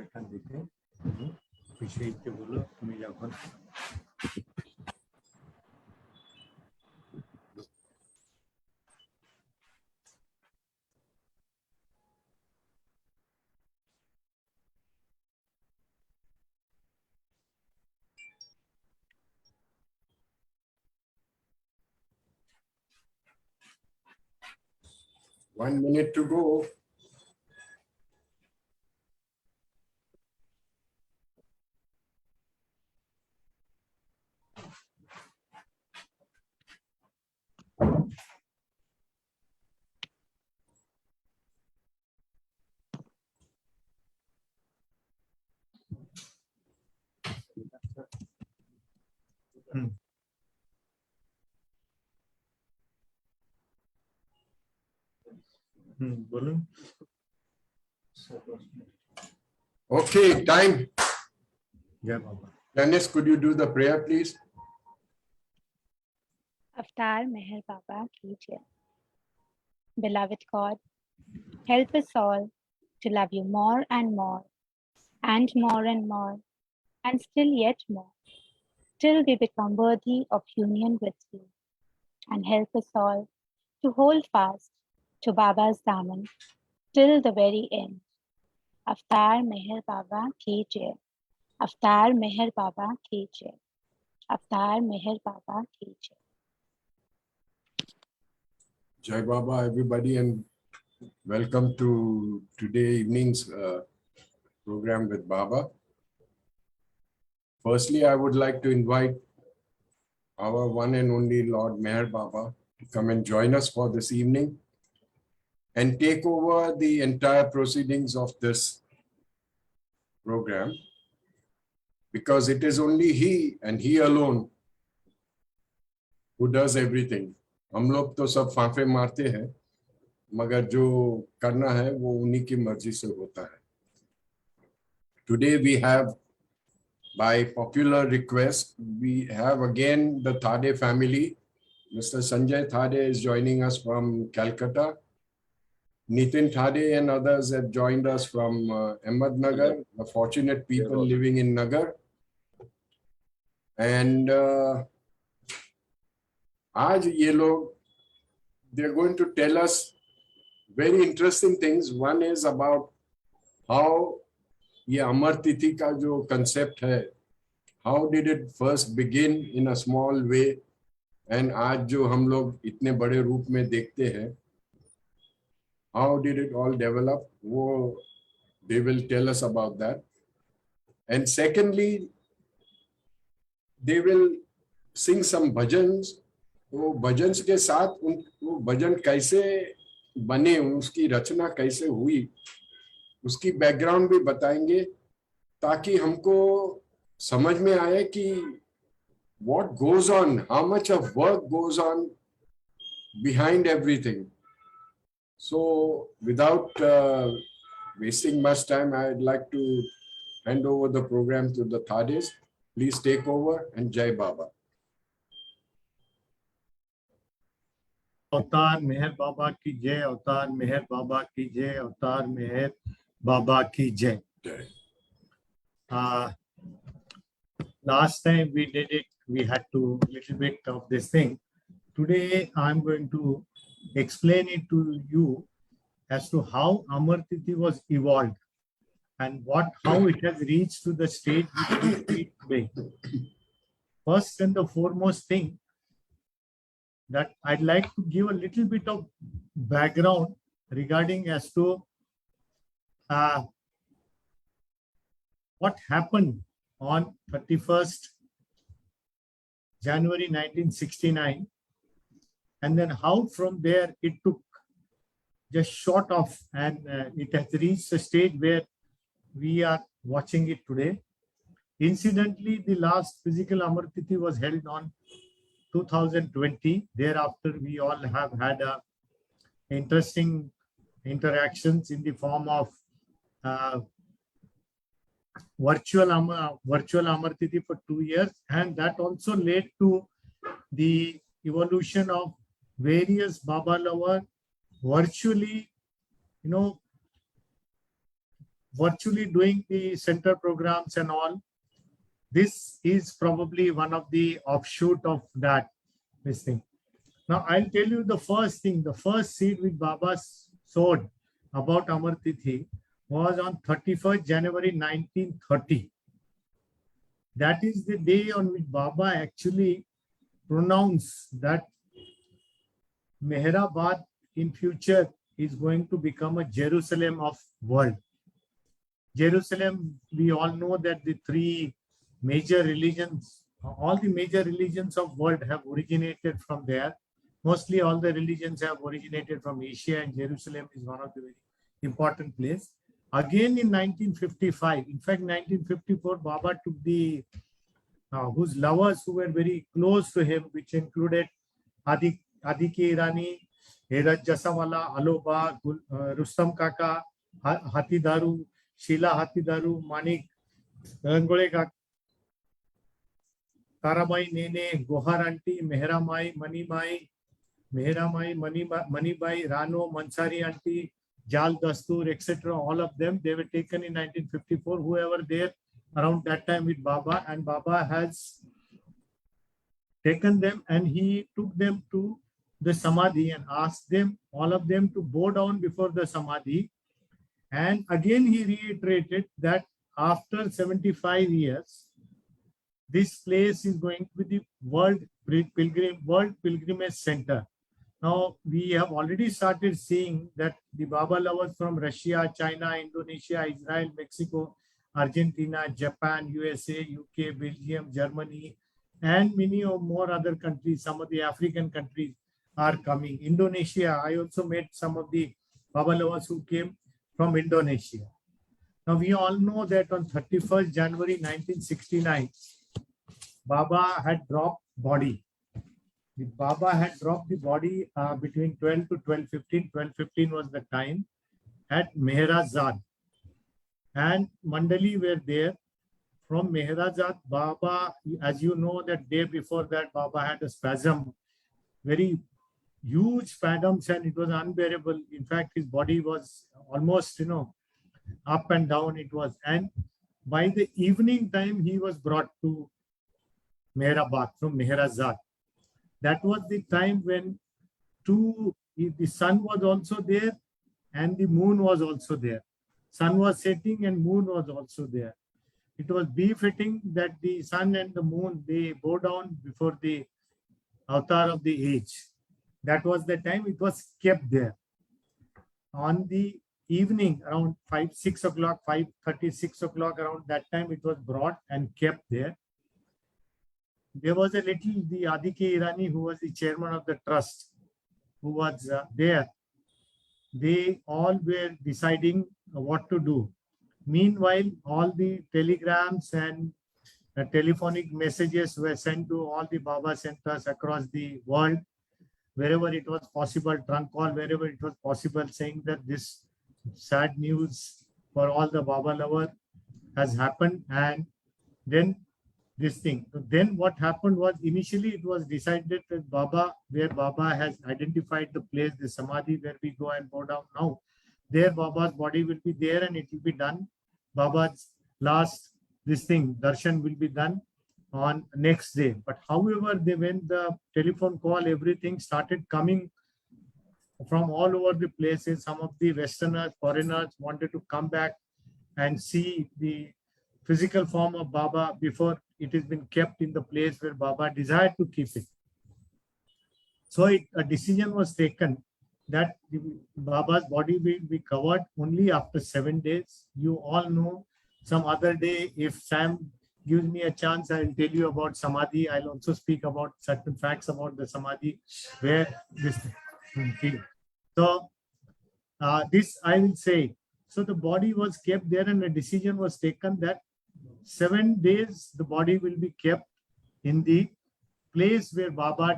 এখান থেকে তুমি বিষয়কে বলো, তুমি যখন One minute to go. বলুন। Okay, time. জয় বাবা। Dennis, could you do the prayer, please? Avatar Meher Baba ki jai. Beloved God, help us all to love you more and more, and more and more, and still yet more, till we become worthy of union with you. And help us all to hold fast to Baba's Daman till the very end. Avatar Meher Baba ki jai. Avatar Meher Baba ki jai. Avatar Meher Baba ki jai. Jai Baba, everybody, and welcome to today evening's program with Baba. Firstly, I would like to invite our one and only Lord Meher Baba to come and join us for this evening and take over the entire proceedings of this program, because it is only he and he alone who does everything. हम लोग तो सब फांफे मारते हैं, मगर जो करना है वो उन्हीं की मर्जी से होता है. Today we have, by popular request, we have again the Thade family. Mr. Sanjay Thade is joining us from Calcutta. Nitin Thade and others have joined us from Ahmednagar, the fortunate people living in Nagar. And आज ये लोग, they're going to tell us very interesting things. One is about how ये अमर तिथि का जो concept है, how did it first begin in a small way, and आज जो हम लोग इतने बड़े रूप में देखते हैं, how did it all develop? वो they will tell us about that. And secondly, they will sing some bhajans. वो भजन्स के साथ वो भजन कैसे बने, उसकी रचना कैसे हुई, उसकी बैकग्राउंड भी बताएंगे, ताकि हमको समझ में आए कि what goes on, how much of work goes on behind everything. So without wasting much time, I'd like to hand over the program to the Thades. Please take over, and Jai Baba. अवतार मेहर बाबा की जय, अवतार मेहर बाबा की जय, अवतार मेहर बाबा की जय. Last time we did it, we had to little bit of this thing. Today I'm going to explain it to you as to how Amar Tithi was evolved and how it has reached to the stage which we see today. First and the foremost thing that I'd like to give a little bit of background regarding as to what happened on 31st January 1969, and then how from there it took just short of, and it has reached a stage where we are watching it today. Incidentally, the last physical Amar Tithi was held on 2020. Thereafter, we all have had interesting interactions in the form of virtual Amar Tithi for 2 years, and that also led to the evolution of various Baba lover virtually, virtually doing the center programs and all. This is probably one of the offshoot of that, this thing. Now, I'll tell you the first thing, the first seed which Baba sowed about Amar Tithi was on 31st January 1930. That is the day on which Baba actually pronounced that Meherabad in future is going to become a Jerusalem of world. Jerusalem, we all know that the three major religions, all the major religions of world have originated from there. Mostly all the religions have originated from Asia, and Jerusalem is one of the very important place. Again in 1955, in fact 1954, Baba took the whose lovers who were very close to him, which included Adike Irani, Herat Jasawala, Aloba, Rustam Kaka, Hatidaru, Sheila Hatidaru, Manik, Rangole Kaka, Tarabai Nene, Gohar Aunty, Mehra Mai, Mani Mai, Mehra Mai, Mani Bai, Rano, Mansari Aunty, Jal Dastur, etc. All of them, they were taken in 1954. Whoever there around that time with Baba, and Baba has taken them and he took them to the Samadhi and asked them, all of them, to bow down before the Samadhi. And again he reiterated that after 75 years, this place is going to be the world pilgrimage center. Now we have already started seeing that the Baba lovers from Russia, China, Indonesia, Israel, Mexico, Argentina, Japan, USA, UK, Belgium, Germany, and many more other countries, some of the African countries are coming. Indonesia, I also met some of the Baba lovers who came from Indonesia. Now we all know that on 31st January 1969, Baba had dropped body. The Baba had dropped the body between 12 to 12:15. 12:15 was the time at Meherazad. And Mandali were there. From Meherazad, Baba, as you know, that day before that, Baba had a spasm, very huge spasms, and it was unbearable. In fact, his body was almost, up and down it was. And by the evening time, he was brought to Meherabad from Meherazad. That was the time when the sun was also there and the moon was also there. Sun was setting and moon was also there. It was befitting that the sun and the moon, they bow down before the avatar of the age. That was the time it was kept there. On the evening, around 6 o'clock, 5:30, 6 o'clock, around that time, it was brought and kept there. There was the Adike Irani, who was the chairman of the trust, who was there. They all were deciding what to do. Meanwhile, all the telegrams and telephonic messages were sent to all the Baba centers across the world, wherever it was possible, trunk call, wherever it was possible, saying that this sad news for all the Baba lover has happened. And then this thing. So then what happened was, initially it was decided that Baba, where Baba has identified the place, the Samadhi where we go and bow down now, there Baba's body will be there and it will be done. Baba's last, darshan will be done on next day. But however, when the telephone call, everything started coming from all over the places. Some of the Westerners, foreigners wanted to come back and see the physical form of Baba before it has been kept in the place where Baba desired to keep it. So a decision was taken that Baba's body will be covered only after 7 days. You all know, some other day, if Sam gives me a chance, I'll tell you about Samadhi. I'll also speak about certain facts about the Samadhi, where this. So this I will say. So the body was kept there and a decision was taken that 7 days the body will be kept in the place where Baba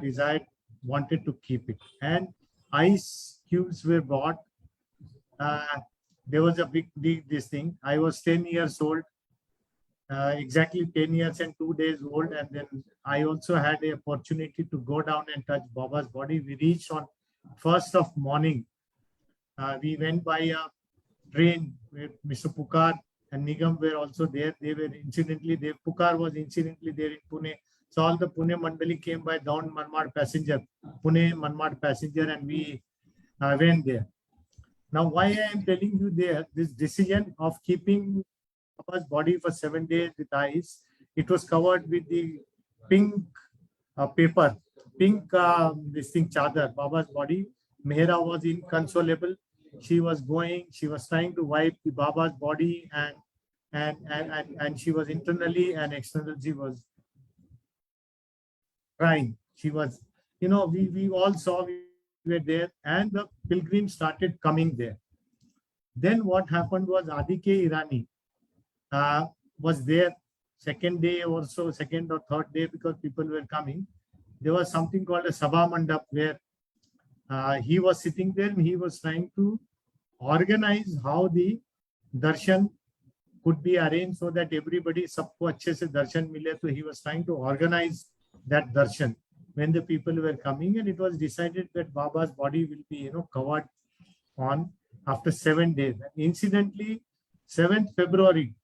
wanted to keep it. And ice cubes were brought. There was a big this thing. I was 10 years old, exactly 10 years and 2 days old. And then I also had the opportunity to go down and touch Baba's body. We reached on 1st of morning. We went by a train where Mr. Pukar and Nigam were also there. They were incidentally there. Pukar was incidentally there in Pune. So all the Pune Mandali came by down Manmad passenger, Pune Manmad passenger, and we went there. Now, why I am telling you there, this decision of keeping Baba's body for 7 days with ice, it was covered with the pink paper, pink this thing chadar, Baba's body. Mehra was inconsolable. She was going, she was trying to wipe the Baba's body, and she was internally and externally, she was crying. She was, we all saw, we were there, and the pilgrims started coming there. Then what happened was Adi K. Irani was there second day or so, second or third day, because people were coming. There was something called a Sabha Mandap where he was sitting there and he was trying to organize how the darshan could be arranged so that everybody sabko अच्छे से darshan मिले. So he was trying to organize that darshan when the people were coming, and it was decided that Baba's body will be covered on after 7 days. And incidentally, 7th February,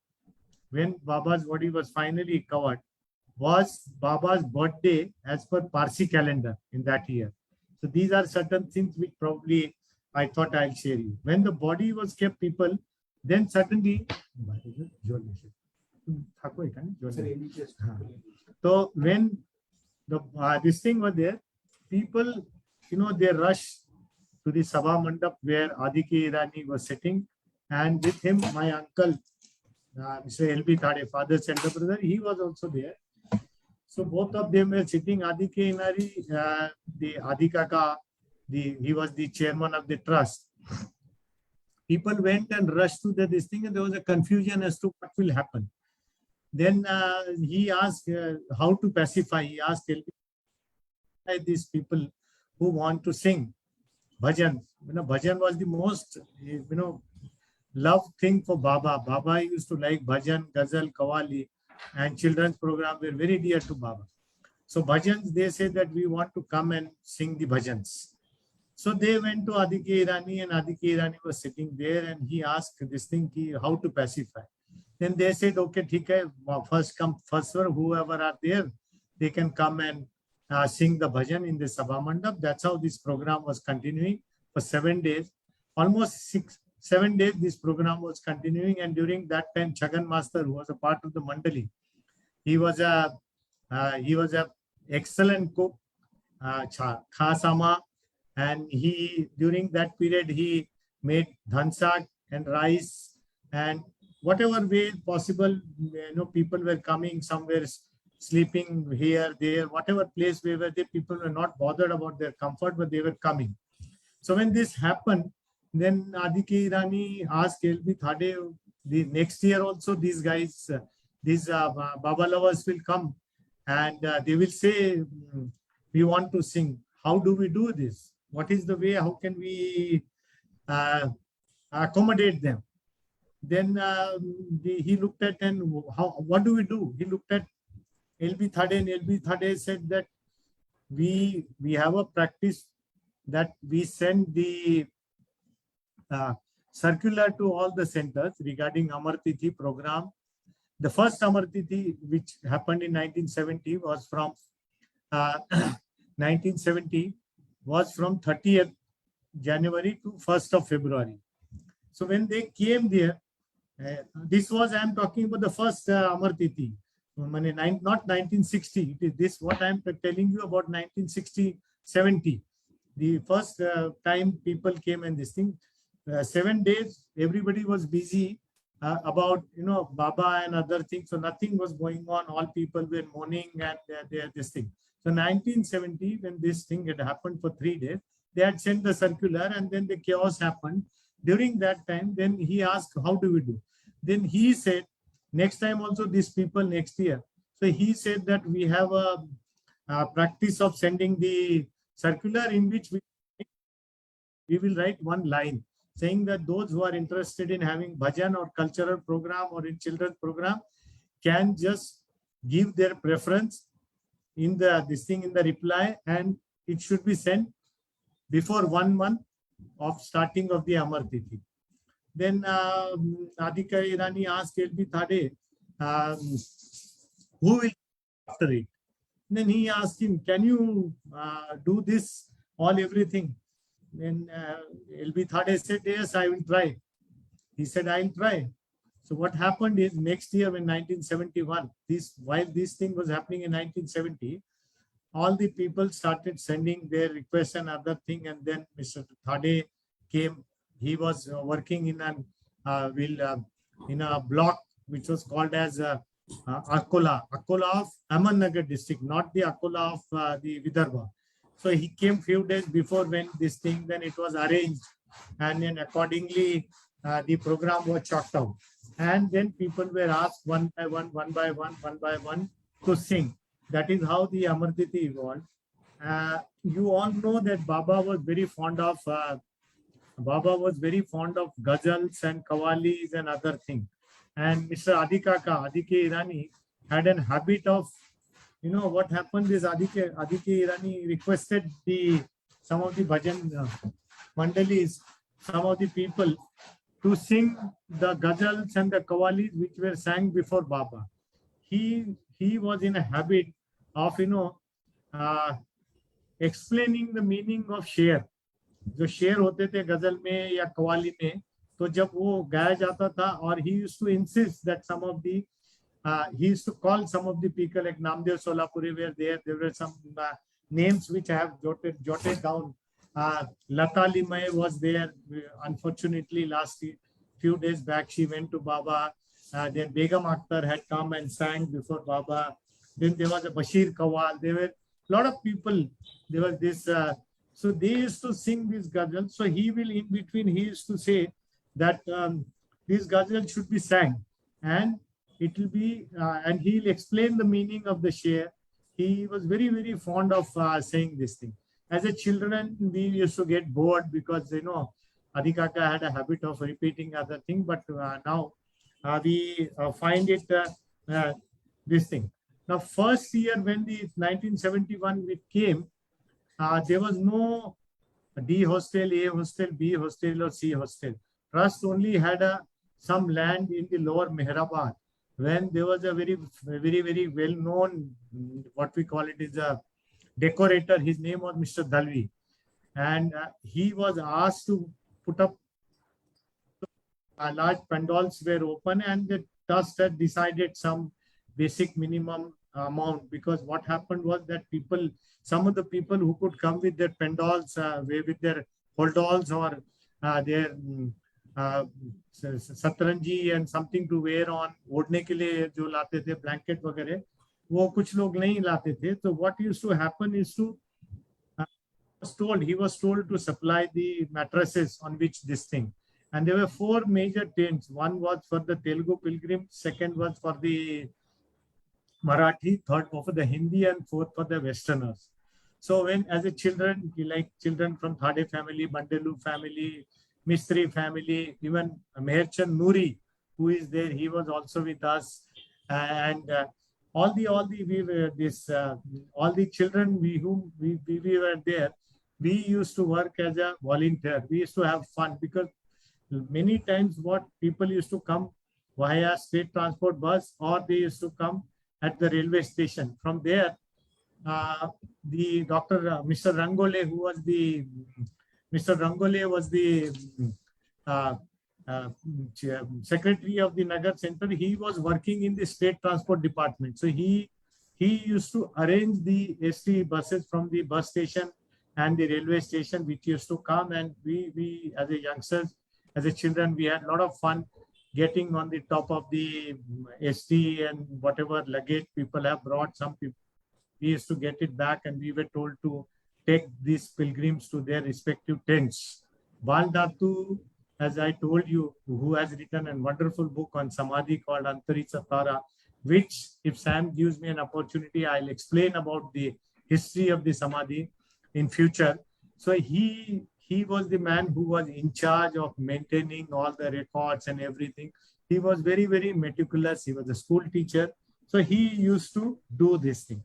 when Baba's body was finally covered, was Baba's birthday as per Parsi calendar in that year. So these are certain things which probably I thought I'll share you. When the body was kept, people, then suddenly, so when this thing was there, people, they rushed to the Sabha Mandap where Adi K. Irani was sitting, and with him, my uncle, Mr. L.B. Thade, father's elder brother, he was also there. So both of them were sitting. Adi K. Irani, the Adi Kaka, he was the chairman of the trust. People went and rushed to this thing, and there was a confusion as to what will happen. Then he asked how to pacify. He asked these people who want to sing bhajan. Bhajan was the most, loved thing for Baba. Baba used to like bhajan, ghazal, qawwali, and children's program were very dear to Baba. So bhajans, they said that we want to come and sing the bhajans. So they went to Adi K. Irani, and Adi K. Irani was sitting there, and he asked this thing, how to pacify. Then they said, okay, theek hai, first come, first serve, whoever are there, they can come and sing the bhajan in the Sabha Mandap. That's how this program was continuing for 7 days. Almost 7 days this program was continuing, and during that time, Chagan Master, who was a part of the Mandali, he was a excellent cook, khasama, and during that period he made dhansak and rice, and whatever way possible, people were coming, some were sleeping here, there, whatever place we were there, people were not bothered about their comfort, but they were coming. So when this happened, then Adi K. Irani asked L.B. Thade, the next year also these guys, these Baba lovers will come, and they will say, we want to sing. How do we do this? What is the way? How can we accommodate them? Then he looked at, and what do we do? He looked at L.B. Thade, and L.B. Thade said that we have a practice that we send the circular to all the centers regarding Amar Tithi program. The first Amar Tithi, which happened in 1970, was from 1970 was from 30th January to 1st of February. So when they came there, this was, I am talking about the first Amar Tithi, not 1960. It is this what I am telling you about 1960, 70. The first time people came and this thing, 7 days, everybody was busy about, Baba and other things. So nothing was going on. All people were mourning and this thing. So 1970, when this thing had happened for 3 days, they had sent the circular, and then the chaos happened. During that time, then he asked, how do we do? Then he said, next time also these people next year. So he said that we have a practice of sending the circular in which we will write one line saying that those who are interested in having bhajan or cultural program or in children's program can just give their preference in the reply, and it should be sent before 1 month of starting of the Amar Tithi. Then Adhika Irani asked LB Thade, who will after it? Then he asked him, can you do this, all everything? Then LB Thade said, yes, I will try. He said, I'll try. So what happened is next year in 1971, while this thing was happening in 1970, all the people started sending their requests and other thing. And then Mr. Thade came. He was working in a block which was called as Akola of Ahmednagar district, not the Akola of the Vidarbha. So he came few days before when this thing, then it was arranged, and then accordingly the program was chalked out. And then people were asked one by one to sing. That is how the Amar Tithi evolved. You all know that Baba was very fond of ghazals and qawwalis and other things. And Mr. Adhika Irani had a habit of, what happened is Adhika Irani requested some of the bhajan mandalis, some of the people to sing the ghazals and the qawwalis which were sang before Baba. He was in a habit of explaining the meaning of शेर. जो शेर होते थे गजल में या कवाली में, तो जब वो गाया जाता था, और he used to insist that he used to call some of the people like Namdev Solapuri were there. There were some names which I have jotted down. Lata Limaye was there. Unfortunately, last few days back, she went to Baba. Then Begum Akhtar had come and sang before Baba. Then there was a Bashir Kawal. There were a lot of people. There was this. So they used to sing these ghazals. So he will, in between, he used to say that these ghazals should be sang, and it will be, and he'll explain the meaning of the sher. He was very, very fond of saying this thing. As a children, we used to get bored because, Adhika had a habit of repeating other thing, but now we find it this thing. Now, first year when the 1971 it came, there was no D hostel, A hostel, B hostel, or C hostel. Trust only had some land in the lower Mehrabad, when there was a very, very, very well-known, what we call it is a decorator. His name was Mr. Dalvi, and he was asked to put up large pandals were open, and the trust had decided some basic minimum amount, because what happened was that some of the people who could come with their pandals, with their holdalls or their satranji and something to wear on, ओढ़ने के लिए जो लाते थे blanket वगैरह, वो कुछ लोग नहीं लाते थे. So what used to happen is he was told to supply the mattresses on which this thing. And there were 4 major tents. One was for the Telugu pilgrim, second was for the Marathi, third for the Hindi, and fourth for the Westerners. So when, as a children, like children from Thade family, Bandelu family, Mistri family, even Meherchand Noori, who is there, he was also with us. And all the children we were there, we used to work as a volunteer. We used to have fun, because many times what people used to come via state transport bus, or they used to come at the railway station. From there, the Mr. Rangole, who was the secretary of the Nagar Center, he was working in the state transport department. So he used to arrange the ST buses from the bus station and the railway station, which used to come, and we as a youngsters, as a children, we had a lot of fun getting on the top of the ST and whatever luggage people have brought. Some people, we used to get it back, and we were told to take these pilgrims to their respective tents. Bal Datu, as I told you, who has written a wonderful book on Samadhi called Antaritsa Tara, which, if Sam gives me an opportunity, I'll explain about the history of the Samadhi in future. So he was the man who was in charge of maintaining all the records and everything. He was very, very meticulous. He was a school teacher. So he used to do this thing.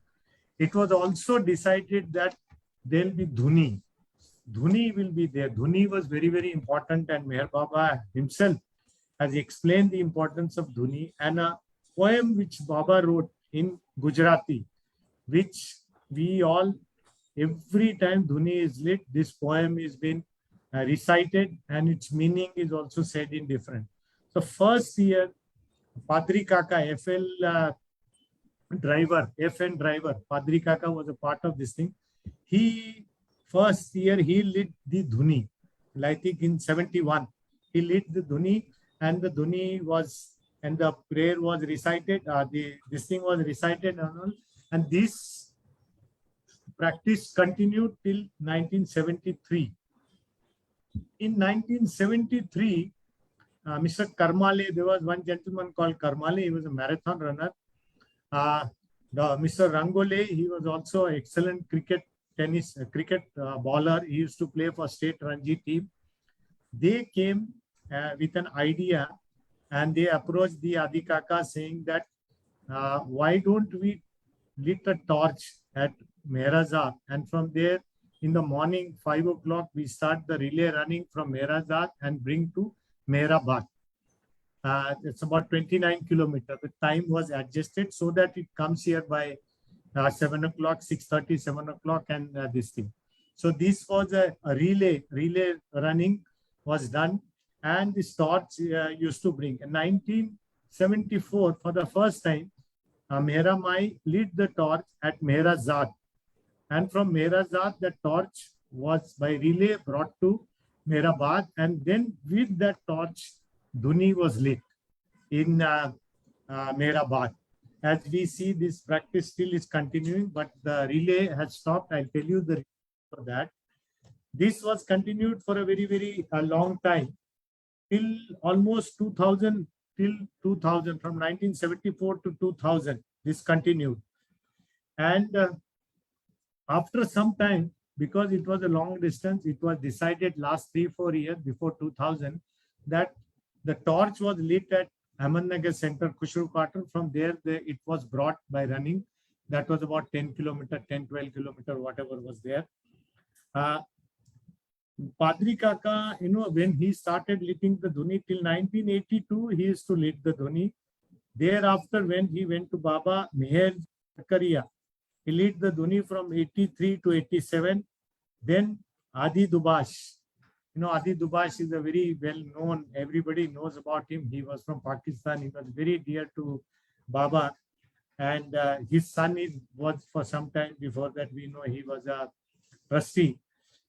It was also decided that there'll be dhuni. Dhuni will be there. Dhuni was very, very important, and Meher Baba himself has explained the importance of Dhuni, and a poem which Baba wrote in Gujarati, which we all, every time Dhuni is lit, this poem is being recited, and its meaning is also said in different. So first year, Padri Kaka, FN driver, Padri Kaka was a part of this thing. He, first year, he lit the Dhuni. I think in 71, he lit the Dhuni, and the Dhuni was, and the prayer was recited, this thing was recited, and this practice continued till 1973. In 1973, Mr. Karmale, there was one gentleman called Karmale, he was a marathon runner. Mr. Rangole, he was also an excellent cricket bowler. He used to play for state Ranji team. They came with an idea, and they approached the Adi Kaka saying that why don't we lit a torch at Mehrazad, and from there in the morning 5 o'clock we start the relay running from Mehrazad and bring to Mehrabad. It's about 29 kilometers. The time was adjusted so that it comes here by 7 o'clock, 6:30, 7 o'clock, and this thing. So this was a relay running was done, and this torch used to bring. In 1974, for the first time, Mehra Mai lit the torch at Mehrazad, and from Mehrazad the torch was by relay brought to Mehrabad, and then with that torch Dhuni was lit in Mehrabad. As we see, this practice still is continuing, but the relay has stopped. I'll tell you the reason for that. This was continued for a very, very long time, till almost 2000, from 1974 to 2000, this continued. And after some time, because it was a long distance, it was decided last 3-4 years before 2000 that the torch was lit at Ahmednagar Center, Khushru Quarter. From there, it was brought by running. That was about 10 kilometer, 10, 12 kilometer, whatever was there. Padri Kaka, when he started lighting the Dhuni till 1982, he used to lit the Dhuni. Thereafter, when he went to Baba Meher Zakaria, he lit the Dhuni from 83 to 87. Then Adi Dubash. Adi Dubash is a very well-known, everybody knows about him. He was from Pakistan. He was very dear to Baba. And his son was for some time before that, we know he was a trustee.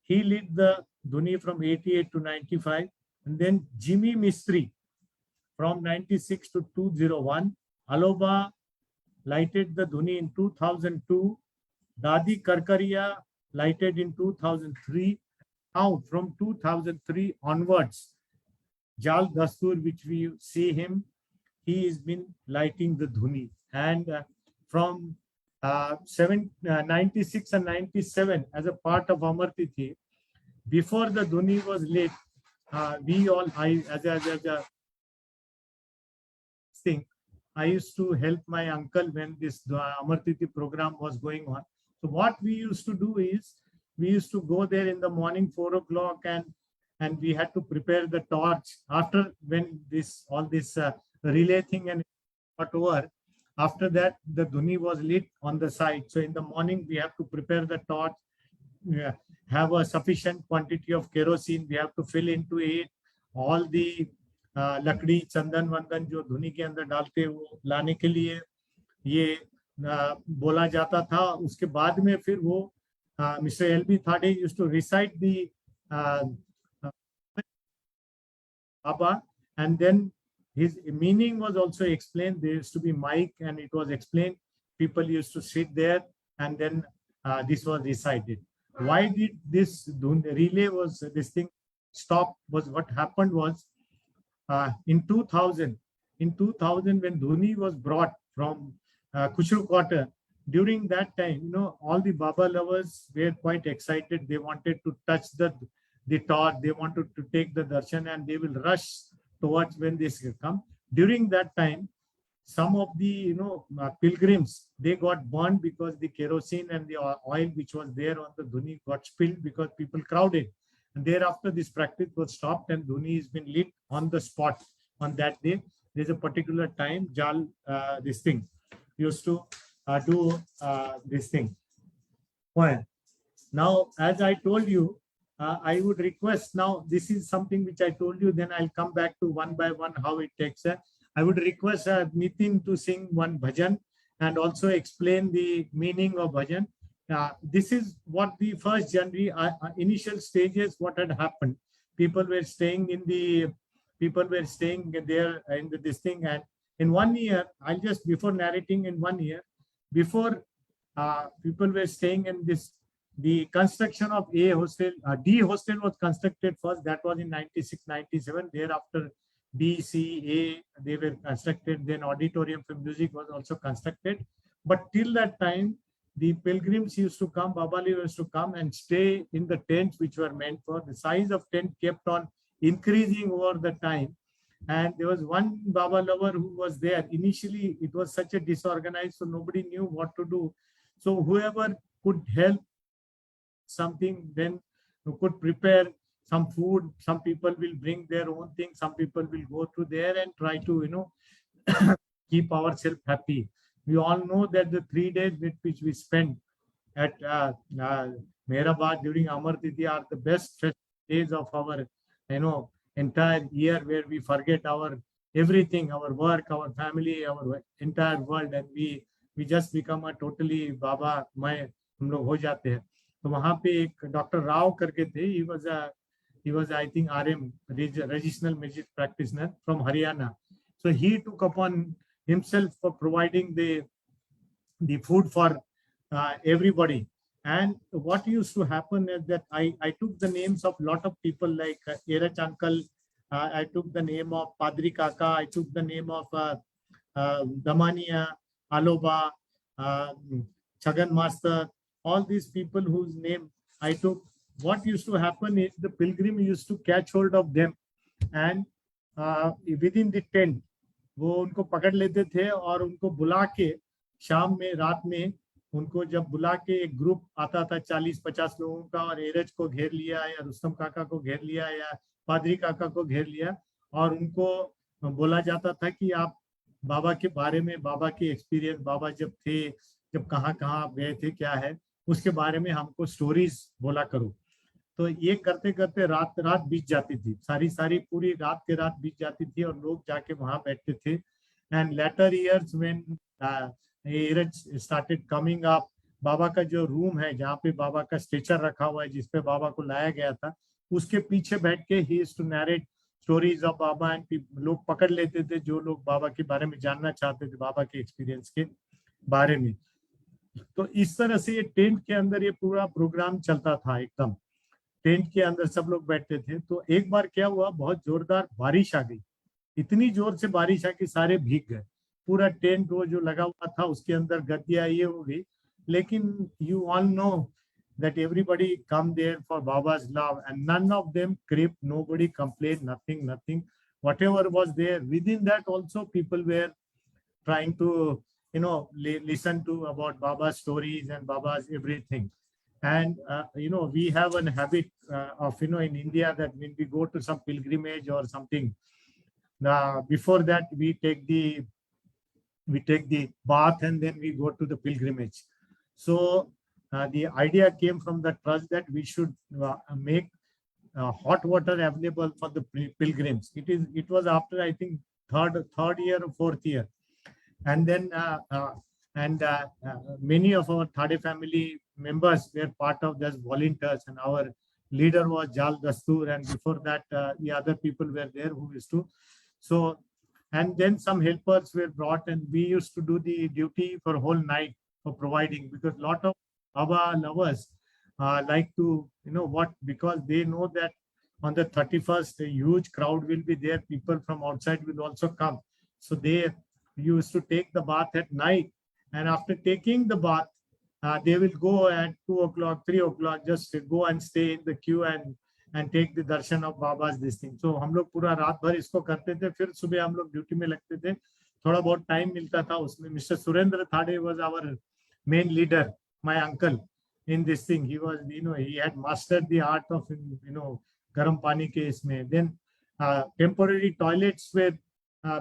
He lit the Dhuni from 88 to 95. And then Jimmy Mistry from 96 to 201. Aloba lighted the Dhuni in 2002. Dadi Karkaria lighted in 2003. Now, from 2003 onwards, Jal Dastur, which we see him, he has been lighting the Dhuni. And from 96 and 97, as a part of Amar Tithi, before the Dhuni was lit, I used to help my uncle when this Amar Tithi program was going on. So what we used to do is, we used to go there in the morning 4 o'clock, and we had to prepare the torch. After when all this relay thing and got over, after that the Dhuni was lit on the side. So in the morning we have to prepare the torch, have a sufficient quantity of kerosene. We have to fill into it all the लकड़ी चंदन वंदन जो धुनी के अंदर डालते वो लाने के लिए ये बोला जाता था. उसके बाद में फिर वो Mr. L.B. Thade used to recite the Baba, and then his meaning was also explained. There used to be mic, and it was explained. People used to sit there, and then this was recited. Why did this relay this thing stop? Was what happened was in 2000 when Dhuni was brought from Khushru Quarter. During that time, all the Baba lovers were quite excited. They wanted to touch the torch. They wanted to take the darshan, and they will rush towards when this will come. During that time, some of the pilgrims, they got burned because the kerosene and the oil which was there on the dhuni got spilled because people crowded. And thereafter this practice was stopped and dhuni has been lit on the spot on that day. There's a particular time jal this thing used to do this thing. Well, now as I told you, I would request, now this is something which I told you, then I'll come back to one by one how it takes. I would request Nitin to sing one bhajan and also explain the meaning of bhajan. This is what the first January initial stages, what had happened. People were staying there in this thing, and in 1 year, I'll just, before narrating, in 1 year, before people were staying in this, the construction of A hostel, D hostel was constructed first. That was in 96, 97. Thereafter, B, C, A, they were constructed. Then auditorium for music was also constructed. But till that time, the pilgrims used to come, Babali used to come and stay in the tents which were meant for. The size of tent kept on increasing over the time. And there was one Baba lover who was there. Initially, it was such a disorganized, so nobody knew what to do. So whoever could help something, then you could prepare some food. Some people will bring their own thing. Some people will go to there and try to, keep ourselves happy. We all know that the 3 days which we spent at Mehrabad during Amar Tithi are the best days of our, entire year, where we forget our everything, our work, our family, our entire world, and we just become a totally Baba मैं हम लोग हो जाते हैं. तो वहाँ पे एक डॉक्टर राव करके थे, he was I think RM, regional magic practitioner from Haryana. So he took upon himself for providing the food for everybody. And what used to happen is that I took the names of lot of people like Erach uncle, I took the name of Padri Kaka, I took the name of Damania, Aloba, Chagan Master, all these people whose name I took. What used to happen is the pilgrim used to catch hold of them and within the tent, वो उनको पकड़ लेते थे और उनको बुला के शाम में रात में उनको जब बुला के एक ग्रुप आता था 40-50 लोगों का, और एरज को घेर लिया या रुस्तम काका को घेर लिया या पादरी काका को घेर लिया, और उनको बोला जाता था कि आप बाबा के बारे में, बाबा के एक्सपीरियंस, बाबा जब थे, जब कहाँ आप गए थे, क्या है उसके बारे में हमको स्टोरीज बोला करो. तो ये करते करते रात बीत जाती थी, सारी पूरी रात के रात बीत जाती थी और लोग जाके वहां बैठते थे. And later years when started coming up, Baba का जो रूम है जहाँ पे बाबा का स्ट्रेचर रखा हुआ है जिसपे बाबा को लाया गया था, उसके पीछे बैठ के ही is to narrate stories of Baba. And लोग पकड़ लेते थे जो लोग बाबा के बारे में जानना चाहते थे, बाबा के एक्सपीरियंस के बारे में. तो इस तरह से ये टेंट के अंदर ये पूरा प्रोग्राम चलता था. एकदम टेंट के अंदर सब लोग बैठते थे. तो एक बार क्या हुआ, बहुत जोरदार बारिश आ गई, इतनी जोर से बारिश आ कि सारे भीग गए. पूरा टेंट वो जो लगा हुआ था उसके अंदर गद्दियां ये हो गई. लेकिन you all know that everybody come there for Baba's love, and none of them crept, nobody complained, nothing. Whatever was there, within that also people were trying to, listen to about Baba's stories and Baba's everything. And, we have a habit of, in India that when we go to some pilgrimage or something, before that we take the bath and then we go to the pilgrimage. So the idea came from the trust that we should make hot water available for the pilgrims. It was after I think third year or fourth year, and then many of our Thade family members were part of this volunteers, and our leader was Jal Dastur, and before that the other people were there who used to. So, and then some helpers were brought, and we used to do the duty for whole night for providing, because lot of Baba lovers like to, because they know that on the 31st, a huge crowd will be there. People from outside will also come. So they used to take the bath at night. And after taking the bath, they will go at 2 o'clock, 3 o'clock, just go and stay in the queue and take the darshan of Baba's this thing. So हम लोग पूरा रात भर इसको करते थे, फिर सुबह हम लोग ड्यूटी में लगते थे. थोड़ा बहुत टाइम मिलता था उसमें mister Surendra Thade was our main leader, my uncle in this thing. He was, he had mastered the art of, garam pani ke isme. Then temporary toilets were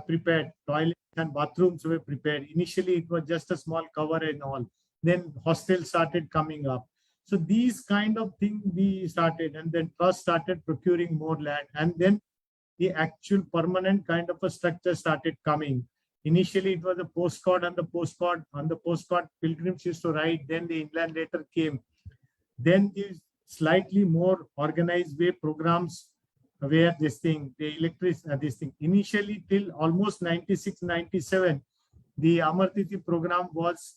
prepared, toilets and bathrooms were prepared. Initially, it was just a small cover and all. Then hostels started coming up. So these kind of things we started, and then trust started procuring more land, and then the actual permanent kind of a structure started coming. Initially, it was a postcard, and the postcard pilgrims used to write. Then the inland letter came. Then the slightly more organized way programs where this thing, the electric, this thing. Initially, till almost 96, 97, the Amartithi program was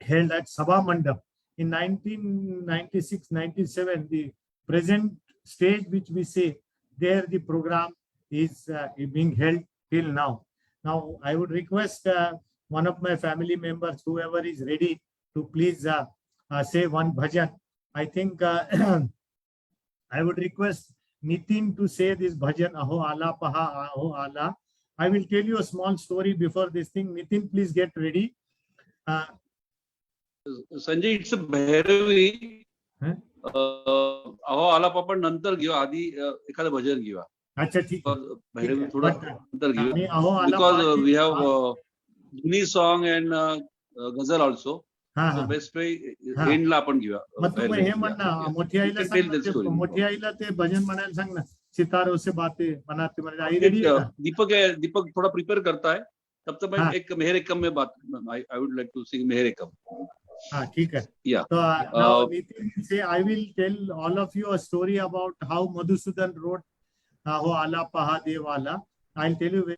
held at Sabha Mandap. In 1996, 97, the present stage which we say, there the program is being held till now. Now, I would request one of my family members, whoever is ready, to please say one bhajan. I think I would request Nitin to say this bhajan, Aho Ala Paha Aho Ala. I will tell you a small story before this thing. Nitin, please get ready. Sanjay, it's a Bhairavi. Aho Ala Papa नंतर घेऊ आधी एखादं भजन घेऊया. अच्छा ठीक आहे. Bhairavi थोडं नंतर घेऊ. अहो आला Because we have Dhuni song and ghazal also. So best way end ला आपण घेऊया. मग तू हे म्हण ना, मोठी आईला सांग, मोठी आईला ते भजन म्हणायला सांग ना, सितारों से बातें बनाते म्हणे. आई रेडी आहे का? दीपक थोड़ा प्रिपेयर करता है. तब तक मैं एक मेहर एकम में बात, I would like to sing मेहर एकम. हाँ ठीक है. Yeah. So now Nitin will say, I will tell all of you a story about how Madhusudan wrote Aho Ala Paha Devala. I'll tell you.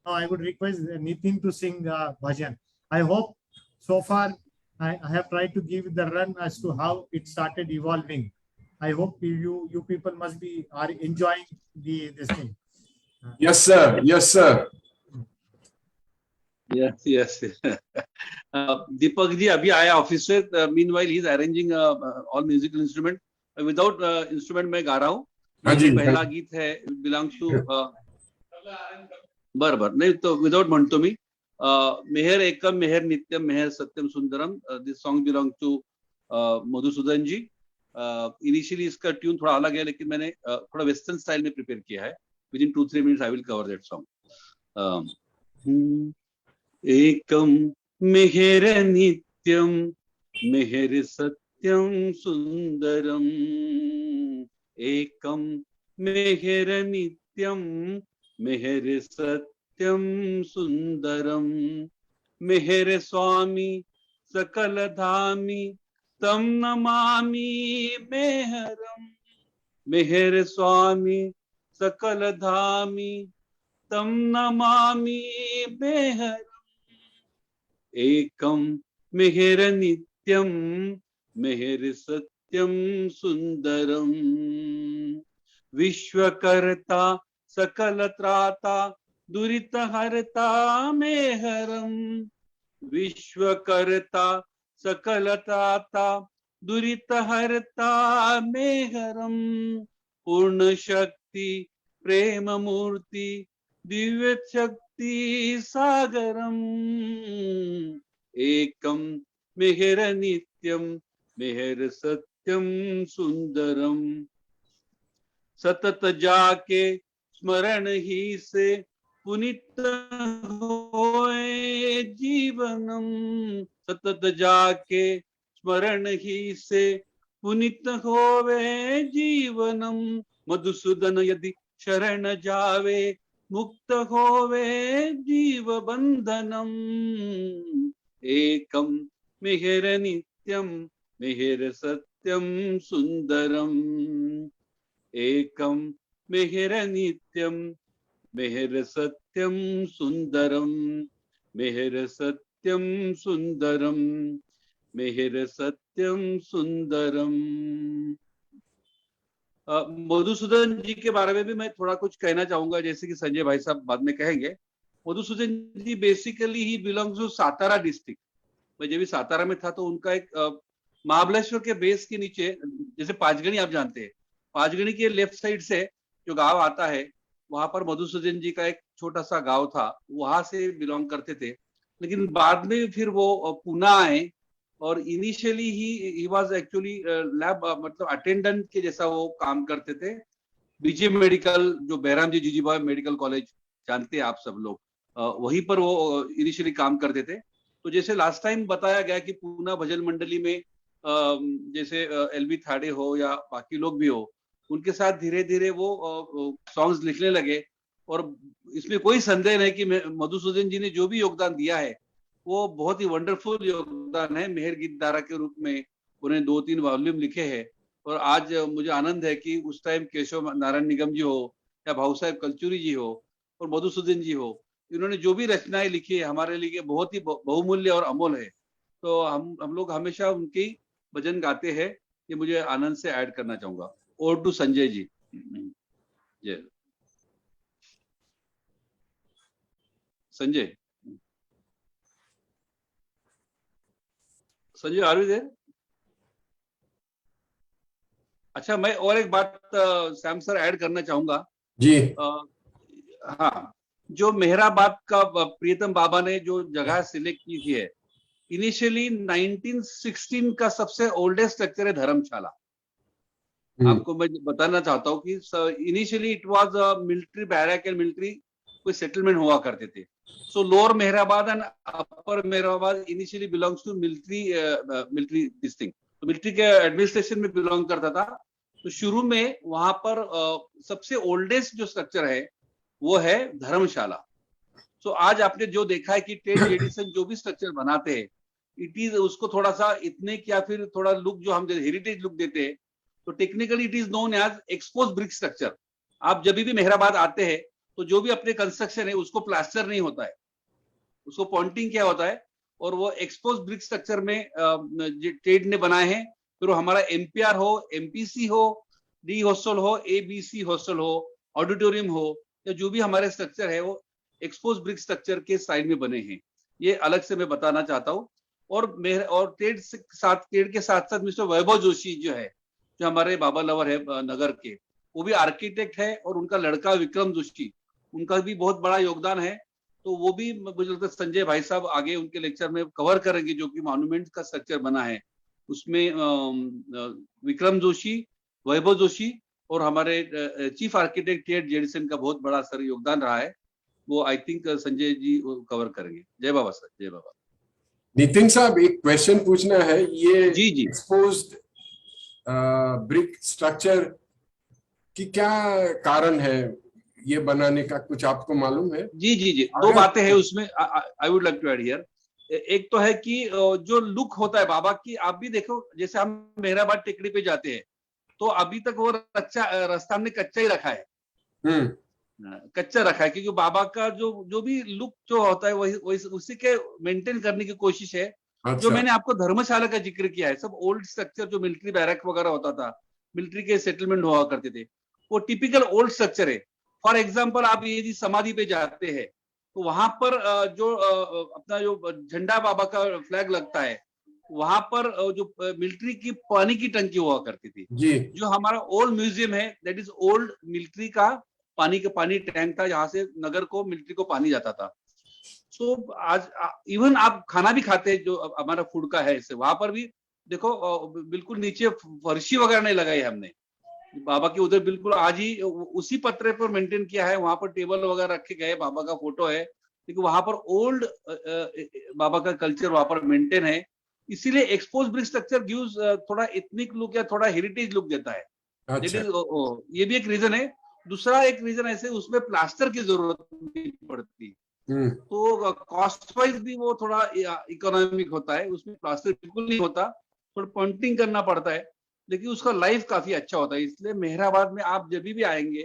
Now I would request Nitin to sing bhajan. I hope so far I have tried to give the run as to how it started evolving. I hope you people must be are enjoying this thing. Yes, sir. Yes, sir. Yes. Deepak ji अभी आया office से. Meanwhile he is arranging all musical instrument. Without instrument मैं गा रहा हूँ. पहला गीत है belongs to बरोबर नहीं तो विदाउट म्हणतो मी. मेहर एकम मेहर नित्यम मेहर सत्यम सुंदरम. This song belong to Madhusudan ji. Initially इसका ट्यून थोड़ा अलग है, लेकिन मैंने थोड़ा वेस्टर्न स्टाइल में प्रिपेयर किया है. With in 2-3 minutes I will cover that song. एकम मेहर नित्यम मेहर सत्यम सुंदरम. एकम मेहर नित्यम मेहर सत्यम सुंदरम. मेहर स्वामी सकल धामी तम नमामि मेहरम. मेहर स्वामी सकल धामी तम नमामि मेहरम. एकम मेहर नित्यम मेहर सत्यम सुंदरम. विश्वकर्ता सकल त्राता दुरित हरता मेहरम. विश्वकर्ता सकल त्राता दुरित हरता मेहरम. पूर्ण शक्ति प्रेम मूर्ति दिव्य शक्ति सागरम. एकम मेहर नित्यम मेहर सत्यम सुंदरम. सतत जाके स्मरण ही से पुनित होए जीवनम. सतत जाके स्मरण ही से पुनित होवे जीवनम. मधुसूदन यदि शरण जावे मुक्त होवे जीव बंधनम. एकम मेहर नित्यम मेहर सत्यम सुंदरम. एकम मेहर नित्यम मेहर सत्यम सुंदरम. मेहर सत्यम सुंदरम. मेहर सत्यम सुंदरम. मधुसूदन जी के बारे में भी मैं थोड़ा कुछ कहना चाहूंगा, जैसे कि संजय भाई साहब बाद में कहेंगे. Madhusudan ji basically he belongs to Satara district. मैं जब भी सातारा में था तो उनका एक महाबलेश्वर के बेस के नीचे, जैसे पांचगणी आप जानते हैं, पांचगणी के लेफ्ट साइड से जो गांव आता है वहां पर मधुसूदन जी का एक छोटा सा गांव था, वहां से बिलोंग करते थे। लेकिन बाद में फिर वो पूना आए और initially he was actually lab मतलब अटेंडेंट के जैसा वो काम करते थे। विजय मेडिकल, जो बैराम जी जीजीबा मेडिकल कॉलेज जानते हैं आप सब लोग, वहीं पर वो इनिशियली काम करते थे। तो जैसे लास्ट टाइम बताया गया कि पूना भजन मंडली में जैसे एलबी थाड़े हो या बाकी लोग भी हो, उनके साथ धीरे धीरे वो सॉन्ग्स लिखने लगे। और इसमें कोई संदेह नहीं कि मधुसूदन जी ने जो भी योगदान दिया है वो बहुत ही वंडरफुल योगदान है। मेहर गीत धारा के रूप में उन्हें 2-3 वॉल्यूम लिखे हैं। और आज मुझे आनंद है कि उस टाइम केशव नारायण निगम जी हो या भाऊ साहेब कलचुरी जी हो और मधुसूदन जी हो, इन्होंने जो भी रचनाएं लिखी है हमारे लिए बहुत ही बहुमूल्य और अमोल है। तो हम लोग हमेशा उनकी भजन गाते हैं। ये मुझे आनंद से ऐड करना चाहूंगा। और टू संजय जी। जय Sanjay. Sanjay are you there? अच्छा, मैं और एक बात सैम सर ऐड करना चाहूंगा जी। हाँ, जो मेहराबाद का प्रियतम बाबा ने जो जगह सिलेक्ट की थी है, इनिशियली 1916 का सबसे ओल्डेस्ट स्ट्रक्चर है धर्मशाला। आपको मैं बताना चाहता हूँ कि initially it was military barrack and military कोई सेटलमेंट हुआ करते थे। So lower Mehrabad and upper Mehrabad initially belongs to military this thing, तो मिलिट्री के एडमिनिस्ट्रेशन में बिलोंग करता था। तो शुरू में वहां पर सबसे ओल्डेस्ट जो स्ट्रक्चर है वो है धर्मशाला। सो आज आपने जो देखा है कि टेड जेडिसन जो भी स्ट्रक्चर बनाते हैं, इट इज उसको थोड़ा सा इतने या फिर थोड़ा लुक जो हम हेरिटेज लुक देते हैं, तो technically it is known as expose brick structure. आप जब भी मेहराबाद आते हैं तो जो भी अपने कंस्ट्रक्शन है उसको प्लास्टर नहीं होता है, उसको पॉइंटिंग क्या होता है, और वो एक्सपोज ब्रिक स्ट्रक्चर में टेड ने बनाए हैं। फिर वो हमारा एमपीआर हो, एमपीसी हो, डी हॉस्टल हो, एबीसी हॉस्टल हो, ऑडिटोरियम हो, या जो भी हमारे स्ट्रक्चर है वो एक्सपोज ब्रिक स्ट्रक्चर के साइड में बने हैं। ये अलग से मैं बताना चाहता हूँ। और टेड के साथ साथ मिस्टर वैभव जोशी जो है, जो हमारे बाबा लवर है नगर के, वो भी आर्किटेक्ट है, और उनका लड़का विक्रम जोशी, उनका भी बहुत बड़ा योगदान है। तो वो भी मुझे लगता है संजय भाई साहब आगे उनके लेक्चर में कवर करेंगे, जो कि मॉन्यूमेंट का स्ट्रक्चर बना है उसमें विक्रम जोशी, वैभव जोशी और हमारे चीफ आर्किटेक्ट टेड जेडिसन का बहुत बड़ा सर योगदान रहा है। वो I think Sanjay ji cover करेंगे। जय बाबा सर, जय बाबा। नितिन साहब, एक क्वेश्चन पूछना है। ये जी जी, एक्सपोज्ड ब्रिक स्ट्रक्चर की क्या कारण है ये बनाने का, कुछ आपको मालूम है? जी जी जी, दो बातें हैं उसमें I would like to add here. एक तो है कि जो लुक होता है बाबा की, आप भी देखो जैसे हम मेहराबाद टेकड़ी पे जाते हैं तो अभी तक वो रास्ता हमने कच्चा ही रखा है, कच्चा रखा है, क्योंकि बाबा का जो भी लुक जो होता है वही उसी के मेंटेन करने की कोशिश है। अच्छा। जो मैंने आपको धर्मशाला का जिक्र किया है, सब ओल्ड स्ट्रक्चर जो मिलिट्री बैरक वगैरह होता था, मिलिट्री के सेटलमेंट हुआ करते थे, वो टिपिकल ओल्ड स्ट्रक्चर है। फॉर एग्जाम्पल, आप यदि समाधि पे जाते हैं तो वहां पर जो अपना जो झंडा बाबा का फ्लैग लगता है, वहां पर जो मिलिट्री की पानी की टंकी हुआ करती थी जी। जो हमारा ओल्ड म्यूजियम है, दैट इज ओल्ड मिलिट्री का पानी टैंक था, जहां से नगर को मिलिट्री को पानी जाता था। सो आज इवन आप खाना भी खाते हैं जो हमारा फूड का है, इससे वहां पर भी देखो बिल्कुल नीचे फर्शी वगैरह नहीं लगाई हमने बाबा के उधर, बिल्कुल आज ही उसी पत्रे पर मेंटेन किया है। वहां पर टेबल वगैरह रखे गए, बाबा का फोटो है, लेकिन वहां पर ओल्ड बाबा का कल्चर वहां पर मेंटेन है। इसीलिए एक्सपोज ब्रिक स्ट्रक्चर गिव्स थोड़ा एथनिक लुक या थोड़ा हेरिटेज लुक देता है। अच्छा। ये भी एक रीजन है। दूसरा एक रीजन ऐसे उसमें प्लास्टर की जरूरत नहीं पड़ती, तो कॉस्ट वाइज भी वो थोड़ा इकोनॉमिक होता है। उसमें प्लास्टर बिल्कुल नहीं होता, थोड़ा पॉइंटिंग करना पड़ता है, लेकिन उसका लाइफ काफी अच्छा होता है। इसलिए मेहराबाद में आप जब भी आएंगे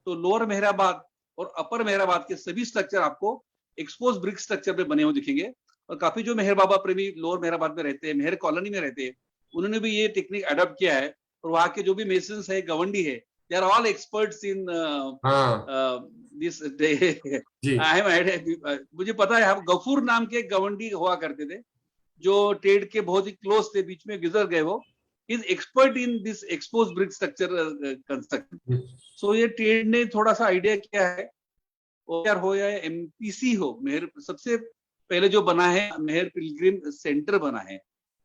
तो लोअर मेहराबाद और अपर मेहराबाद के सभी स्ट्रक्चर आपको एक्सपोज ब्रिक स्ट्रक्चर पे बने हुए दिखेंगे। और काफी जो मेहर बाबा प्रेमी लोअर मेहराबाद में रहते हैं, मेहर कॉलोनी में रहते हैं, उन्होंने भी ये टेक्निक अडॉप्ट किया है। और वहाँ के जो भी मेसन्स है, गवंडी है, they are all experts in this. मुझे पता है, हम गफूर नाम के गवंडी हुआ करते थे जो टेड के बहुत ही क्लोज थे, बीच में गुजर गए वो। is expert in this exposed brick structure construction. So ये टेड ने थोड़ा सा आइडिया किया है, OR हो या MPC हो, मेहर सबसे पहले जो बना है मेहर पिलग्रिम सेंटर बना है,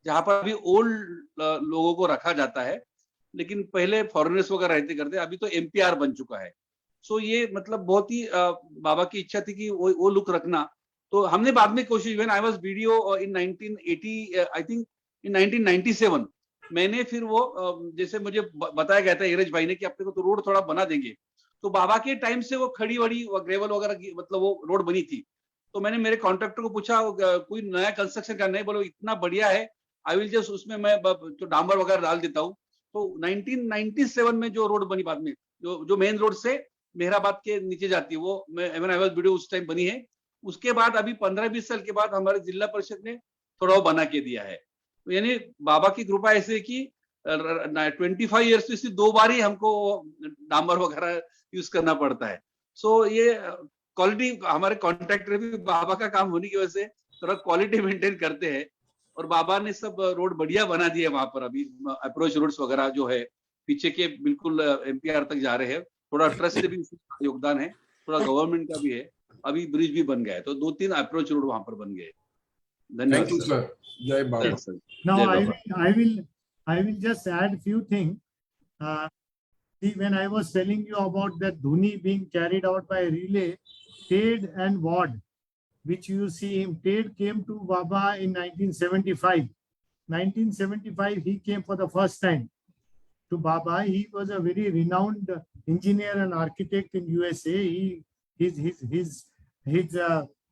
जहां पर अभी ओल्ड लोगों को रखा जाता है, लेकिन पहले फॉरेनर्स वगैरह रहते करते, अभी तो MPR बन चुका है. सो ये मतलब बहुत ही बाबा की इच्छा थी कि वो लुक रखना. तो हमने बाद में कोशिश, when I was video in 1980 I think in 1997 मैंने फिर वो जैसे मुझे बताया गया था नीरज भाई ने कि अपने को तो रोड थोड़ा बना देंगे, तो बाबा के टाइम से वो खड़ी वड़ी ग्रेवल वगैरह की मतलब वो रोड बनी थी. तो मैंने मेरे कॉन्ट्रैक्टर को पूछा कोई नया कंस्ट्रक्शन करना है, बोलो इतना बढ़िया है, आई विल जस्ट उसमें मैं तो डांबर वगैरह डाल देता हूँ. तो 1997 में जो रोड बनी बाद में, जो मेन रोड से मेहराबाद के नीचे जाती है, वो व्हेन आई वाज वीडियो उस टाइम बनी है. उसके बाद अभी 15-20 साल के बाद हमारे जिला परिषद ने थोड़ा वो बना के दिया है. तो यानी बाबा की कृपा ऐसे कि 25 ईयर्स से 2 बार ही हमको डांबर वगैरह यूज करना पड़ता है. सो ये क्वालिटी, हमारे कॉन्ट्रैक्टर भी बाबा का काम होने की वजह से थोड़ा क्वालिटी मेंटेन करते हैं, और बाबा ने सब रोड बढ़िया बना दिया वहां पर. अभी अप्रोच रोड्स वगैरह जो है पीछे के बिल्कुल MPR तक जा रहे हैं. थोड़ा ट्रस्ट से भी योगदान है, थोड़ा गवर्नमेंट का भी है. अभी ब्रिज भी बन गया है, तो 2-3 अप्रोच रोड वहां पर बन गए. धन्यवाद. Thank you sir. जय बाबा. Yes, sir. Now Jai Baba. I will just add few things. See, when I was telling you about that Dhuni being carried out by relay, Ted and Ward, which you see him, Ted came to Baba in 1975. 1975, he came for the first time to Baba. He was a very renowned engineer and architect in USA. His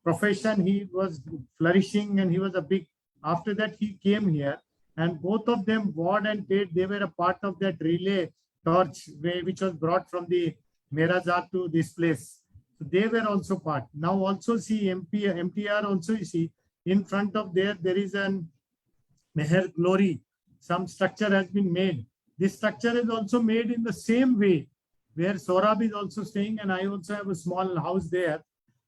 profession, he was flourishing, and he was a big. After that, he came here, and both of them, Ward and Tate, they were a part of that relay torch which was brought from the Merazat to this place. So they were also part. Now also see MTR also, you see in front of there is an Meher Glory. Some structure has been made. This structure is also made in the same way where Saurabh is also staying, and I also have a small house there.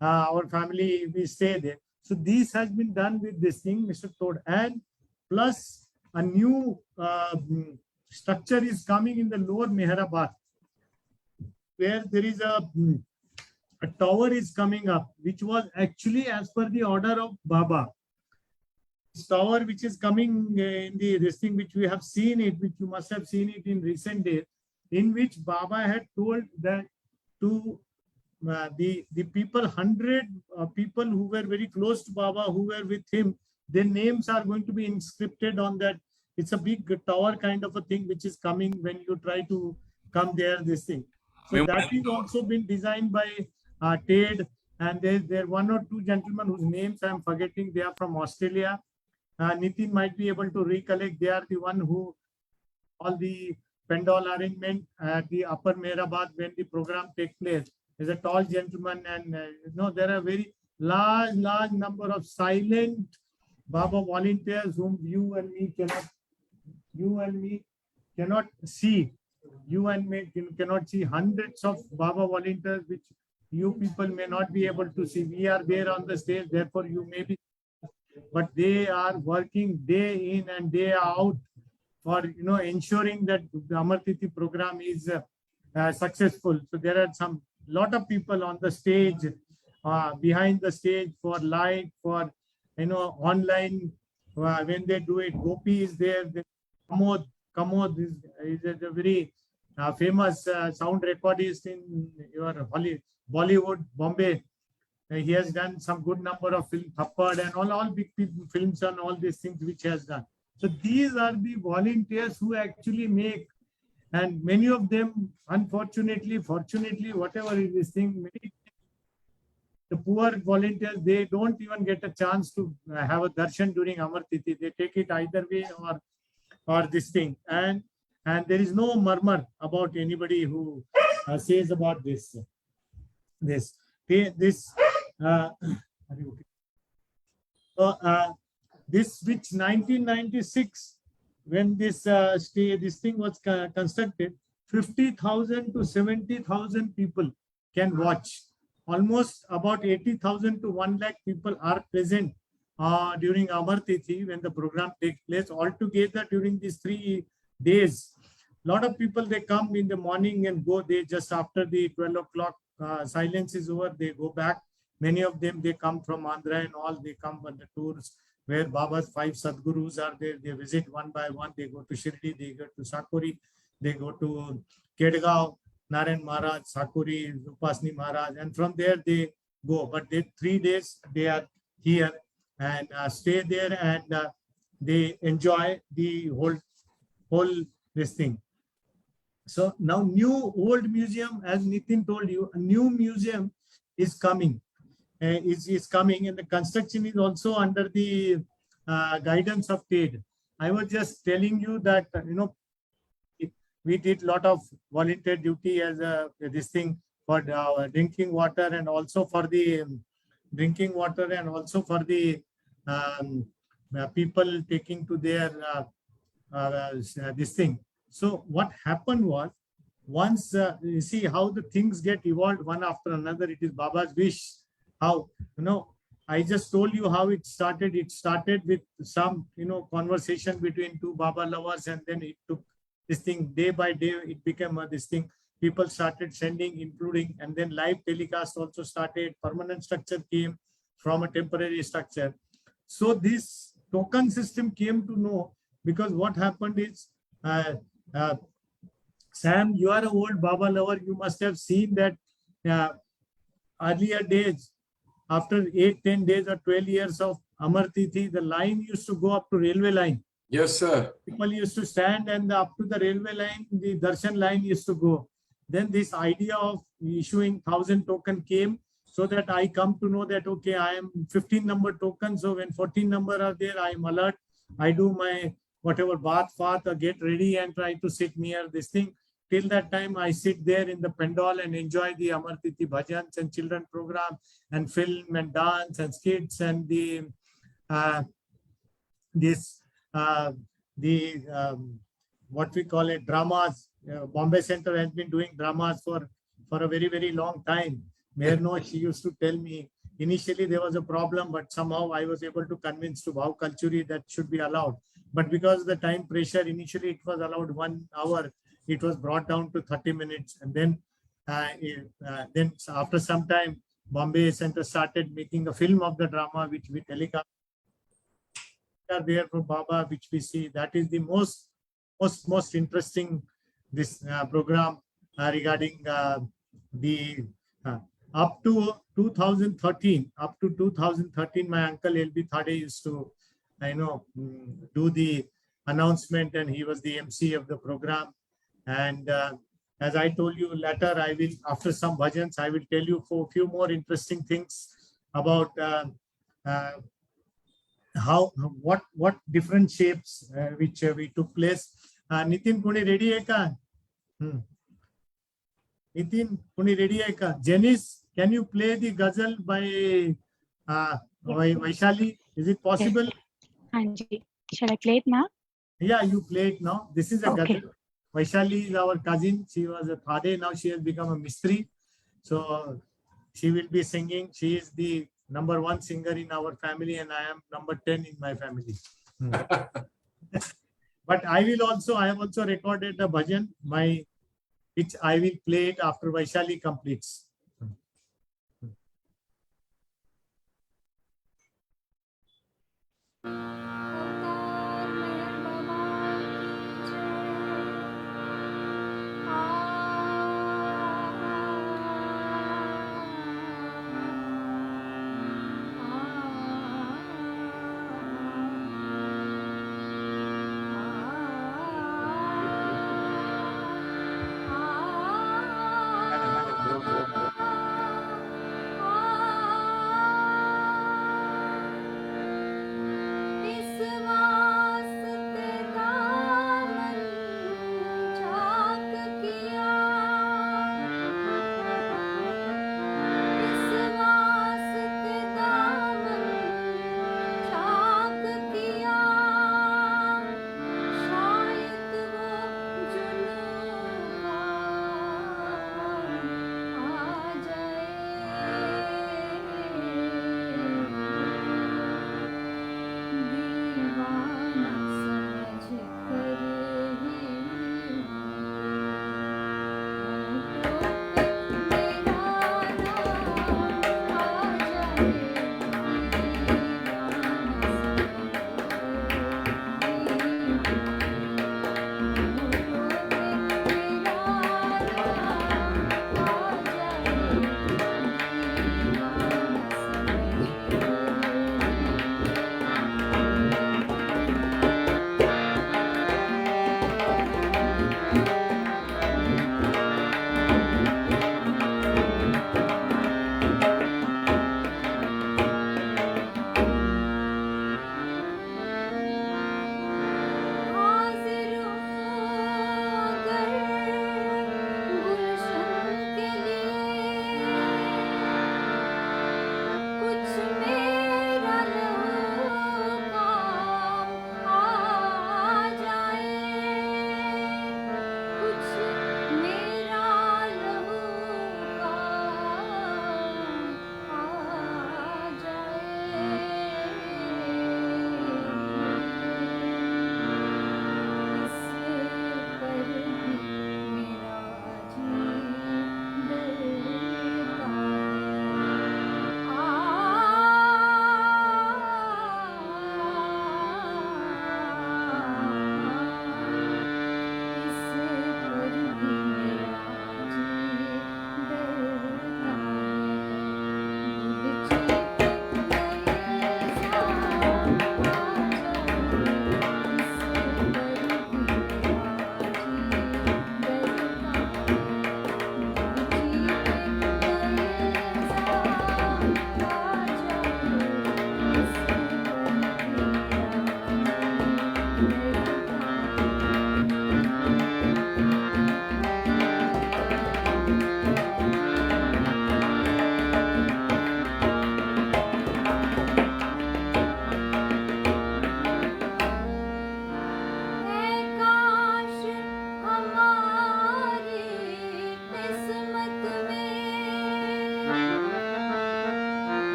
Our family, we stay there. So this has been done with this thing, Mr. Todd, and plus a new structure is coming in the lower Meherabad, where there is a tower is coming up, which was actually as per the order of Baba. This tower which is coming in this thing, which we have seen it, which you must have seen it in recent days, in which Baba had told that to the people, 100 people who were very close to Baba, who were with him, their names are going to be inscripted on that. It's a big tower kind of a thing which is coming when you try to come there, this thing. So that is also been designed by Ted, and there are 1 or 2 gentlemen whose names I am forgetting. They are from Australia. Nitin might be able to recollect. They are the one who all the pendal arrangement at the upper Meherabad when the program takes place. There's a tall gentleman, and there are very large number of silent Baba volunteers whom you and me cannot see. You and me cannot see. Hundreds of Baba volunteers which you people may not be able to see. We are there on the stage, therefore you may be, but they are working day in and day out for ensuring that the Amar Tithi program is successful. So there are some lot of people on the stage, behind the stage, for light, for online when they do it. Gopi is there. Kamod is a very famous sound recordist in your Bollywood, Bombay. He has done some good number of films, Thappad and all big films and all these things which he has done. So these are the volunteers who actually make, and many of them, unfortunately, fortunately, whatever is this thing, the poor volunteers, they don't even get a chance to have a darshan during Amar Tithi. They take it either way or this thing, and there is no murmur about anybody who says about this. This which 1996, when this thing was constructed, 50,000 to 70,000 people can watch. Almost about 80,000 to 1 lakh people are present during Amar Tithi when the program takes place. Altogether, during these 3 days. Lot of people, they come in the morning and go. They just after the 12 o'clock silence is over, they go back. Many of them, they come from Andhra and all. They come on the tours where Baba's 5 Sadgurus are there. They visit one by one. They go to Shirdi, they go to Sakuri, they go to Kedgaon, Narayan Maharaj, Sakuri, Upasni Maharaj, and from there they go. But they 3 days they are here and stay there, and they enjoy the whole this thing. So now new old museum, as Nitin told you, a new museum is coming. Is coming, and the construction is also under the guidance of TADE. I was just telling you that we did a lot of volunteer duty as this thing for drinking water, and also for the drinking water, and also for the people taking to their this thing. So what happened was, once you see how the things get evolved one after another, it is Baba's wish. How, I just told you how it started. It started with some, conversation between 2 Baba lovers, and then it took this thing day by day. It became this thing. People started sending, including, and then live telecast also started. Permanent structure came from a temporary structure. So this token system came to know, because what happened is, Sam, you are an old Baba lover. You must have seen that earlier days, after 8, 10 days or 12 years of Amar Tithi, the line used to go up to railway line. Yes, sir. People used to stand, and up to the railway line, the darshan line used to go. Then this idea of issuing 1,000 token came, so that I come to know that, okay, I am 15 number token. So when 14 number are there, I am alert. I do my whatever bath, get ready and try to sit near this thing. Till that time, I sit there in the pandal and enjoy the Amar Tithi bhajans and children program and film and dance and skits and the what we call it, dramas. Bombay Center has been doing dramas for a very, very long time. Meher, she used to tell me, initially there was a problem, but somehow I was able to convince to Bhav Kalchuri that should be allowed. But because of the time pressure, initially it was allowed 1 hour. It was brought down to 30 minutes. And then after some time, Bombay Center started making a film of the drama, which we telecast there for Baba, which we see. That is the most interesting this program regarding the up to 2013. Up to 2013, my uncle L.B. Thade used to, do the announcement, and he was the MC of the program. And as I told you later, I will, after some bhajans, I will tell you for a few more interesting things about what different shapes which we took place. Nitin, Pune ready hai ka? Nitin, Pune ready hai ka? Janice, can you play the ghazal by Vaishali? Is it possible? Anji, shall I play it now? Yeah, you play it now. This is a Okay. ghazal. Vaishali is our cousin. She was a Thade. Now she has become a Mistri. So she will be singing. She is the number 1 singer in our family, and I am number 10 in my family. But I have also recorded a bhajan, which I will play it after Vaishali completes.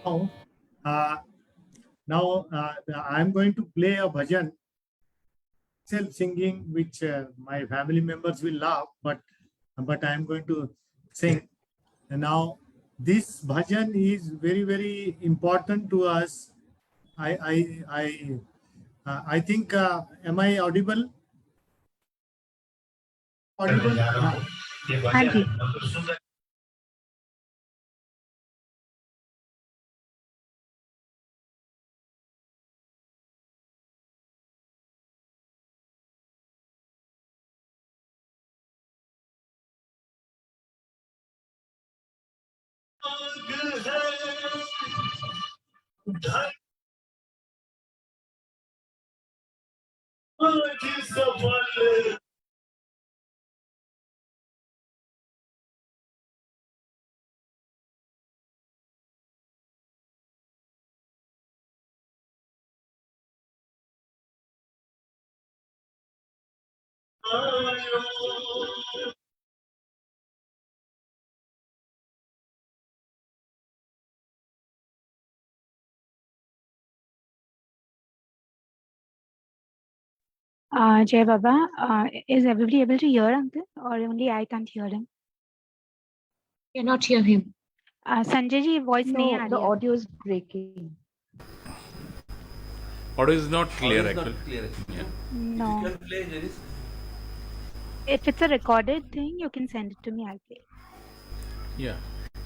Now I'm going to play a bhajan, self-singing, which my family members will laugh, but I'm going to sing. And now this bhajan is very, very important to us. I think, am I audible? Audible? हाँ जी Jai Baba, is everybody able to hear uncle, or only I can't hear him? Cannot hear him. Sanjay ji voice नहीं आ No, रही the है. audio is breaking. Audio is not clear Audio is not actually. clear, actually. Yeah. No. You can play, Janice. If it's a recorded thing, you can send it to me. I'll play. Yeah.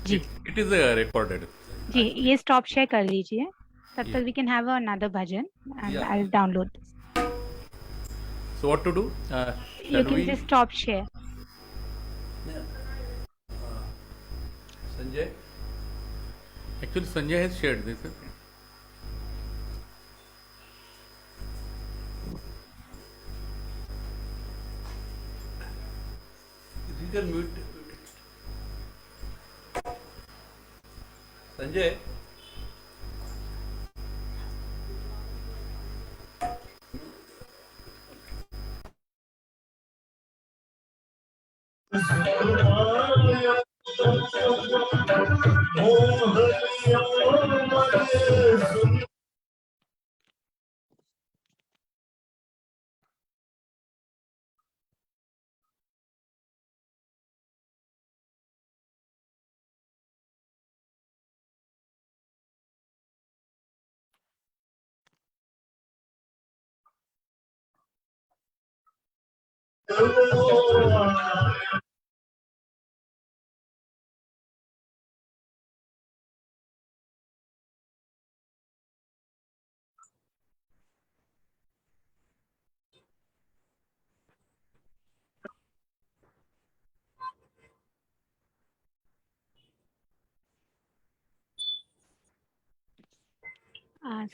Ji It is recorded. जी ये stop share कर लीजिए. तब Yeah. तक we can have another bhajan and Yeah. I'll download this. So what to do? You can just stop share. Sanjay. Actually Sanjay has shared this. If you can mute. Sanjay.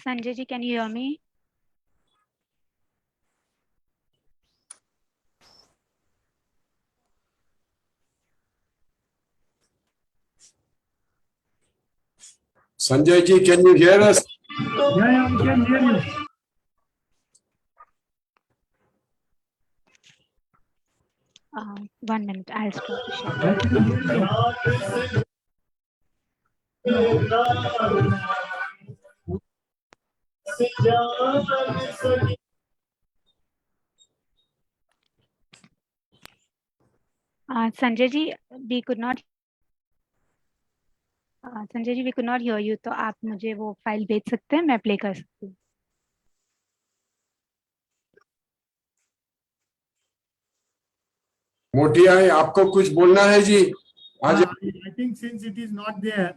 Sanjay ji, can you hear me? Sanjay ji, can you hear us? Yeah, we can hear you. Uh, 1 minute, I'll stop the share. Sanjay ji, we could not. Sanjay ji, we could not hear you. तो आप मुझे वो file भेज सकते हैं, मैं play कर सकती हूँ. मोटिया है, आपको कुछ बोलना है जी? आज I think since it is not there,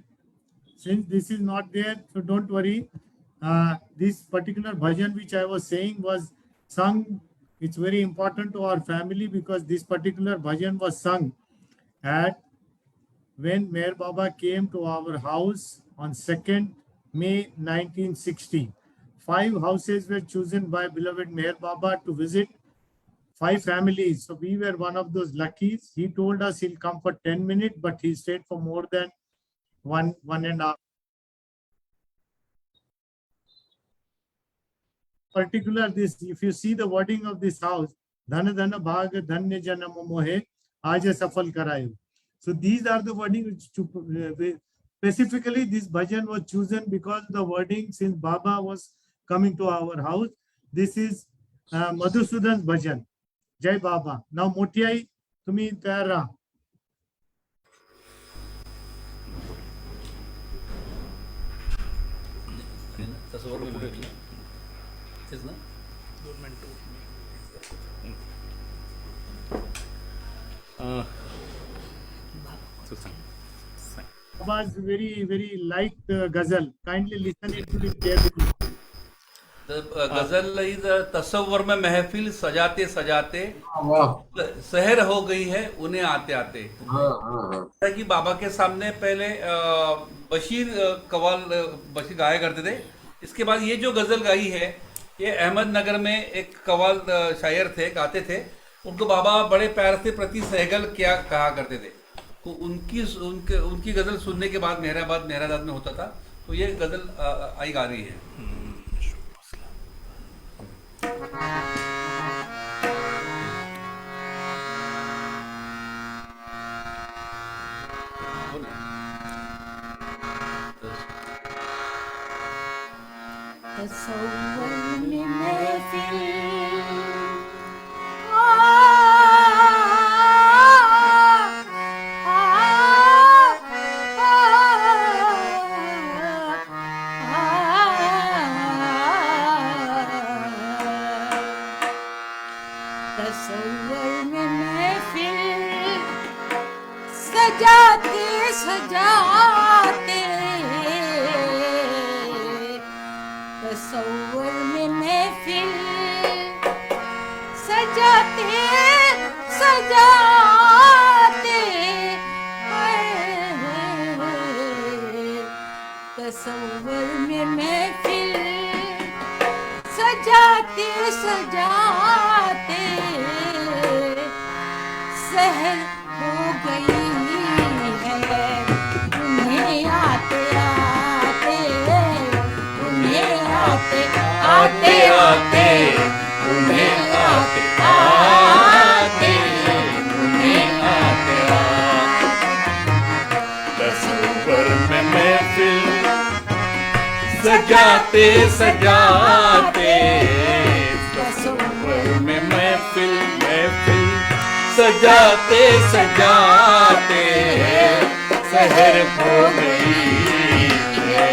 since this is not there, so don't worry. This particular bhajan which I was saying was sung. It's very important to our family because this particular bhajan was sung at when Meher Baba came to our house on 2nd May 1960. 5 houses were chosen by beloved Meher Baba to visit 5 families. So we were one of those luckies. He told us he'll come for 10 minutes, but he stayed for more than one and a half. Particular this, if you see the wording of this house, Dhana Dhana Bhag Dhanya Janam Mohe Aja Safal Karayo. So these are the wording which Specifically, this bhajan was chosen because the wording, since Baba was coming to our house. This is Madhusudan's bhajan. Jai Baba. Now, Motiai, tumi तैयार रहा. Was very liked ghazal. Kindly listen it to the carefully. The गजल is तसव्वुर में महफिल सजाते सजाते वाह शहर हो गई है उन्हें आते आते। हाँ हाँ हाँ कि बाबा के सामने पहले बशीर कवाल बशीर गाया करते थे। इसके बाद ये जो गजल गाई है ये अहमदनगर में एक कवाल शायर थे, गाते थे। उनको बाबा बड़े प्यार से प्रति सहगल क्या कहा करते थे। तो उनकी गजल सुनने के बाद मेहराबाद में होता था। तो ये गजल आई गा रही है। तसव्वुर में महफिल तसव्वुर में महफिल सजाते सजाते तसव्वुर में महफिल सजाते सजाते तसव्वुर में महफिल सजाते सजाते सहर हो गई है उन्हें आते आते उन्हें आते आते आते उन्हें आते आते उन्हें आते तसव्वुर में महफिल सजाते सजाते तसव्वुर में महफिल सजाते सजाते शहर हो गई है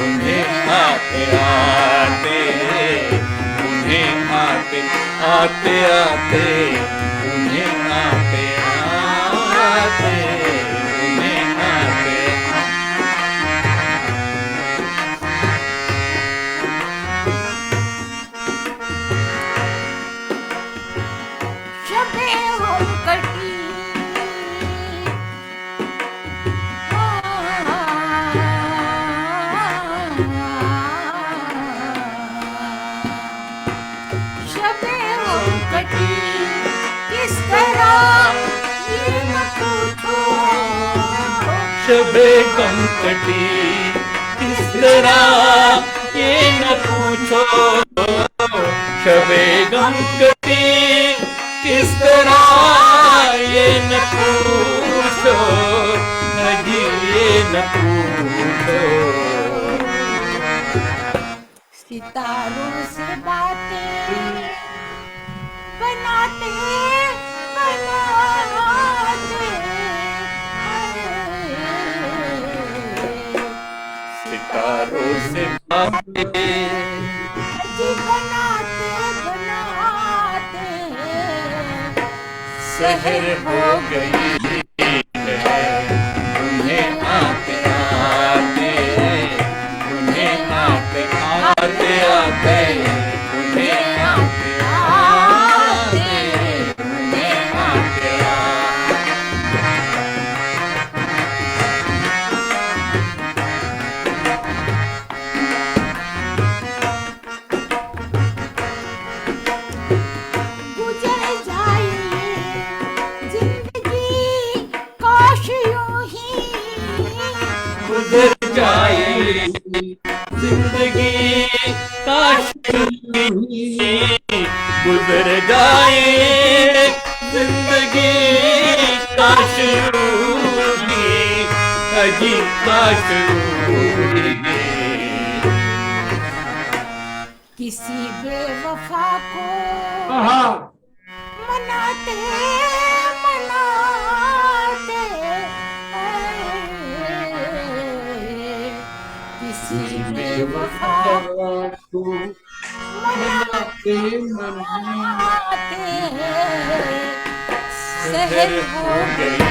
उन्हें आते आते उन्हें आते आते आते उन्हें आते आते उन्हें आते शबे हो कटी शबे हो कटी किस तरह ये न पूछो शबे गम कटी किस तरह ये न पूछो शबे गम कटी किस तरह ये न पूछो नहीं ये न पूछो सितारों से बातें बनाते बनाते सितारों से बातें जी बनाते बनाते शहर हो गई है उन्हें आते आते उन्हें आते आते आते उन्हें आते आते उन्हें आते गुजर जाए जिंदगी काश यूं ही गुजर जाए जिंदगी काश यूं गुजर जाए जिंदगी काश यूं अजी काश यूं ही किसी बेवफा को हाँ मनाते मनाते किसी बेवफा को मनाते मनाते शहर हो गई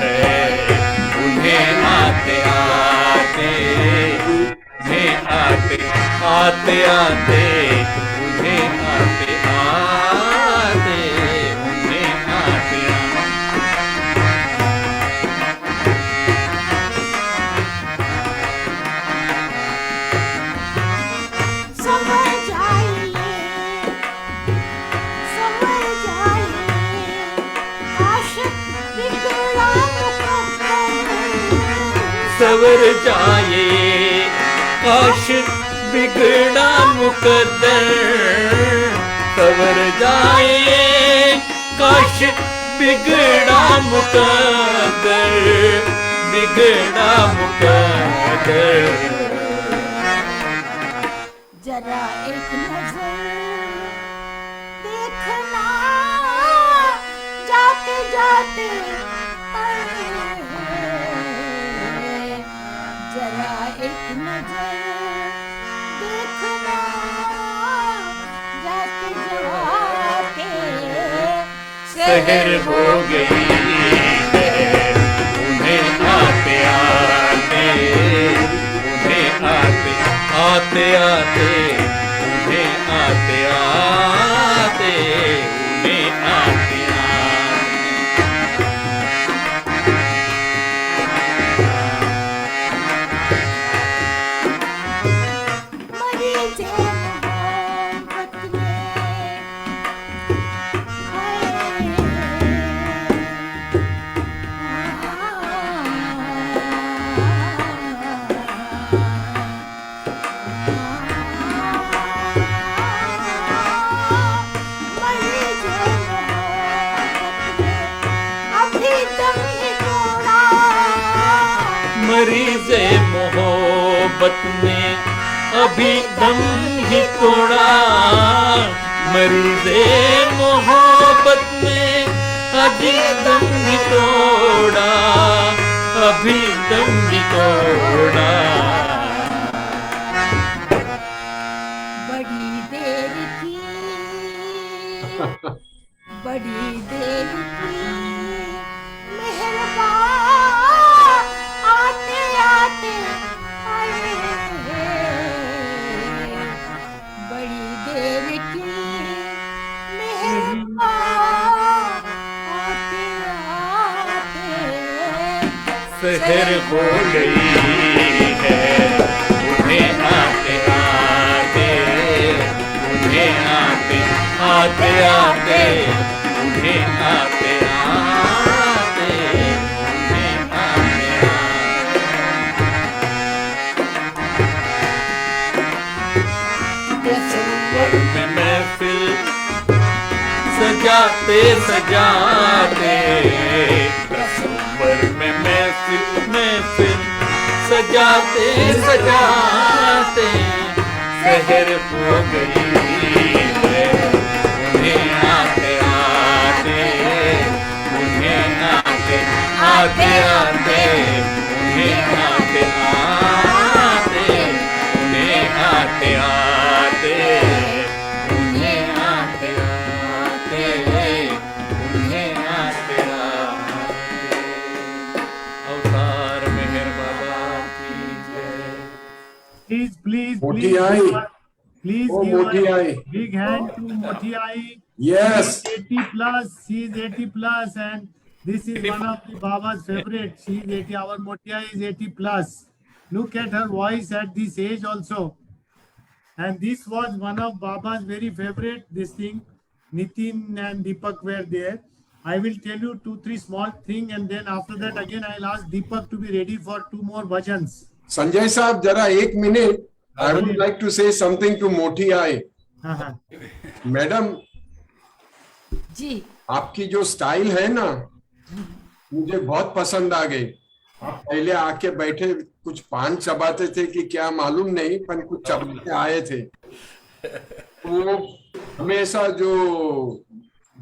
है उन्हें आते आते उन्हें आते आते आते उन्हें आते आते उन्हें आते समझ आइए आशिक बिगड़ा सवर जाए काश बिगड़ा मुकद्दर सवर जाए काश बिगड़ा मुकद्दर बिगड़ा मुकद्दर जरा एक नजर देखना जाते जाते जरा एक नजर देखना जाते जाते शहर हो गई है उन्हें आते आते उन्हें आते आते आते उन्हें आते आते उन्हें आते मरीज़ मोहब्बत मरीज़े मोहब्बत में अभी दम ही तोड़ा मरीज़े मोहब्बत में अभी दम ही तोड़ा अभी दम ही तोड़ा बड़ी देर की मेहरबान आते आते बड़ी देर की मेहरबान आते आते शहर हो गई है उन्हें आते आते उन्हें आते आते आते उन्हें आते आते उन्हें आते तस्वर में महफिल सजाते सजाते तस्वर में महफिल सजाते सजाते शहर हो गई है उन्हें आते आते उन्हें आते आते आते उन्हें आते आते उन्हें आते आते उन्हें आते आते उन्हें आते आते अवतार मेहर बाबा की जय Please, Moti Ai. please Oh, give Moti a Ai. big hand to Moti Ai. Yes. 80 plus, she is 80 plus, and this is one of the Baba's favorite. She is 80. Our Moti Ai is 80 plus. Look at her voice at this age also. And this was one of Baba's very favorite. This thing, Nitin and Deepak were there. I will tell you 2-3 small thing, and then after that again I'll ask Deepak to be ready for 2 more bhajans. Sanjay साहब जरा 1 minute I would like to say something to Moti Ai. Madam ji आपकी जो style है ना मुझे बहुत पसंद आ गई आप पहले आके बैठे कुछ पान चबाते थे कि क्या मालूम नहीं, पर कुछ चबाते आए थे। वो हमेशा जो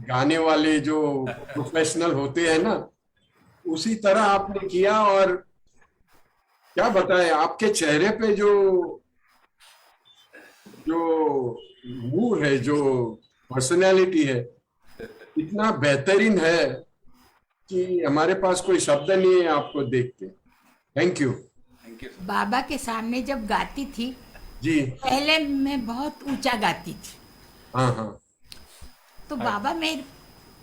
गाने वाले जो प्रोफेशनल होते हैं ना, उसी तरह आपने किया। और क्या बताएं, आपके चेहरे पे जो जो मूड है, जो पर्सनैलिटी है, इतना बेहतरीन है कि हमारे पास कोई शब्द नहीं है आपको देख के। Thank you. Thank you. Baba के सामने जब गाती थी, जी पहले मैं बहुत ऊंचा गाती थी, हाँ हाँ तो बाबा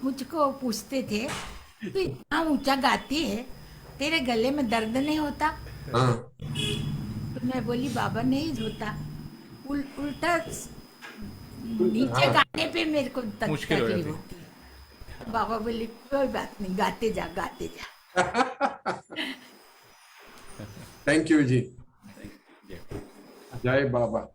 मुझको पूछते थे, तू इतना ऊंचा गाती है, तेरे गले में दर्द नहीं होता? हाँ तो मैं बोली, बाबा नहीं होता, उल्टा नीचे हाँ। गाने पे मेरे को मुश्किल हो तकलीफ जाती। होती है। बाबा बोले, कोई बात नहीं, गाते जा गाते जा। थैंक यू जी। जय बाबा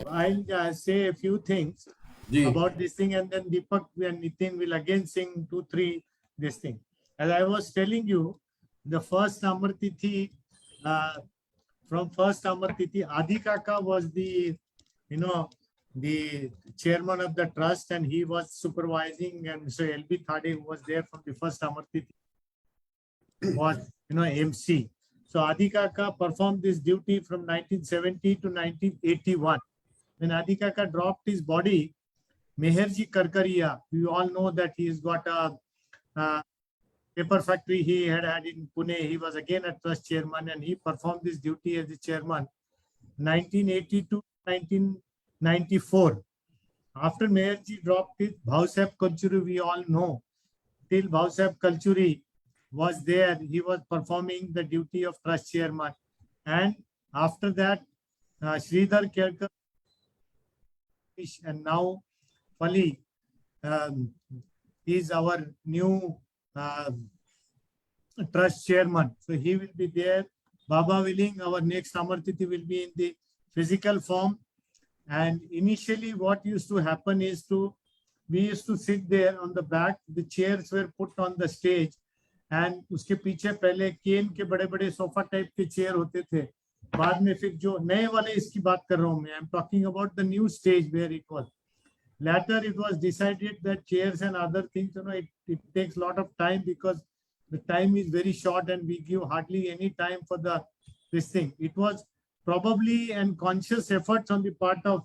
I'll say a few things ji. about this thing, and then Deepak and Nitin will again sing 2-3 this thing. As I was telling you, the first Amar Tithi, from first Amar Tithi, Adi Kaka was the chairman of the trust, and he was supervising, and Mr. L.B. Thade, who was there from the first Amar Tithi, was MC. So Adi Kaka performed this duty from 1970 to 1981. When Adi Kaka dropped his body, Meherji Karkaria, we all know that he's got a paper factory he had in Pune. He was again a trust chairman, and he performed this duty as the chairman 1980 to 1994. After Meherji dropped it, Bhausaheb Kalchuri, we all know, till Bhausaheb Kalchuri was there, he was performing the duty of trust chairman. And after that, Sridhar Kerkar, and now Fali is our new trust chairman. So he will be there. Baba willing, our next Amar Tithi will be in the physical form. And initially what used to happen is we used to sit there on the back. The chairs were put on the stage, and उसके पीछे पहले केन के बड़े बड़े sofa type के chair होते थे. बाद में फिर जो नए वाले, इसकी बात कर रहा हूँ मैं, I am talking about the new stage where it was. Later it was decided that chairs and other things, it takes a lot of time, because the time is very short and we give hardly any time for this thing. It was probably and conscious efforts on the part of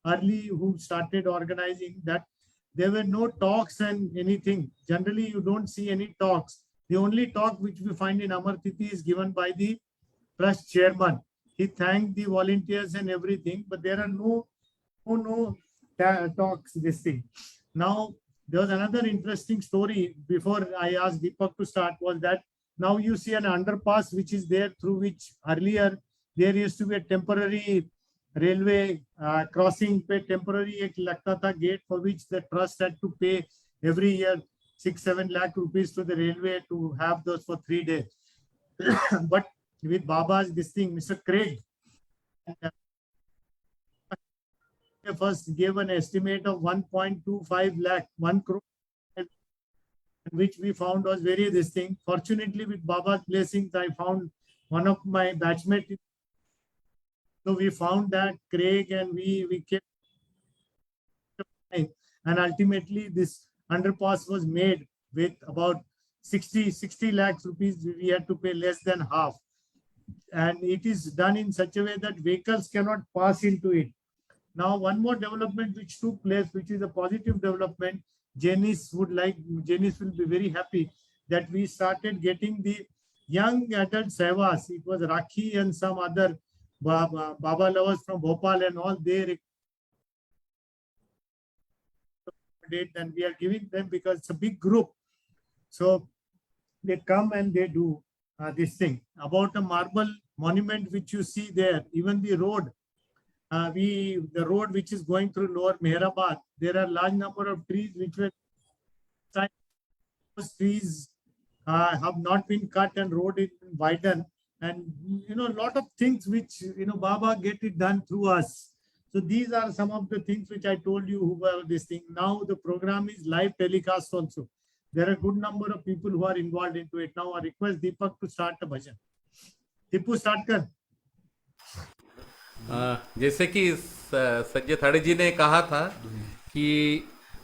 early who started organizing that. There were no talks and anything. Generally, you don't see any talks. The only talk which we find in Amar Tithi is given by the trust chairman. He thanked the volunteers and everything, but there are no talks, this thing. Now, there was another interesting story before I asked Deepak to start, was that now you see an underpass which is there, through which earlier there used to be a temporary railway crossing पे temporary एक लगता था gate, for which the trust had to pay every year 6-7 lakh rupees to the railway to have those for 3 days. But with Baba's this thing, Mr. Craig first gave an estimate of 1.25 lakh, 1 crore, which we found was very this thing. Fortunately, with Baba's blessings, I found one of my batchmates. So we found that Craig, and we kept, and ultimately this underpass was made with about 60 lakhs rupees. We had to pay less than half, and it is done in such a way that vehicles cannot pass into it. Now, one more development which took place, which is a positive development, Janice will be very happy that we started getting the young adult sevas. It was Rakhi and some other Baba lovers from Bhopal and all, they and we are giving them because it's a big group. So they come and they do this thing. About a marble monument which you see there, even the road, the road which is going through Lower Meherabad, there are large number of trees which were, those trees have not been cut and road is widened. And, a lot of things which, Baba get it done through us. So these are some of the things which I told you who were this thing. Now the program is live telecast also. There are a good number of people who are involved into it. Now I request Deepak to start the bhajan. Deepu, start kar. जैसे कि संजय थाड़े जी ने कहा था कि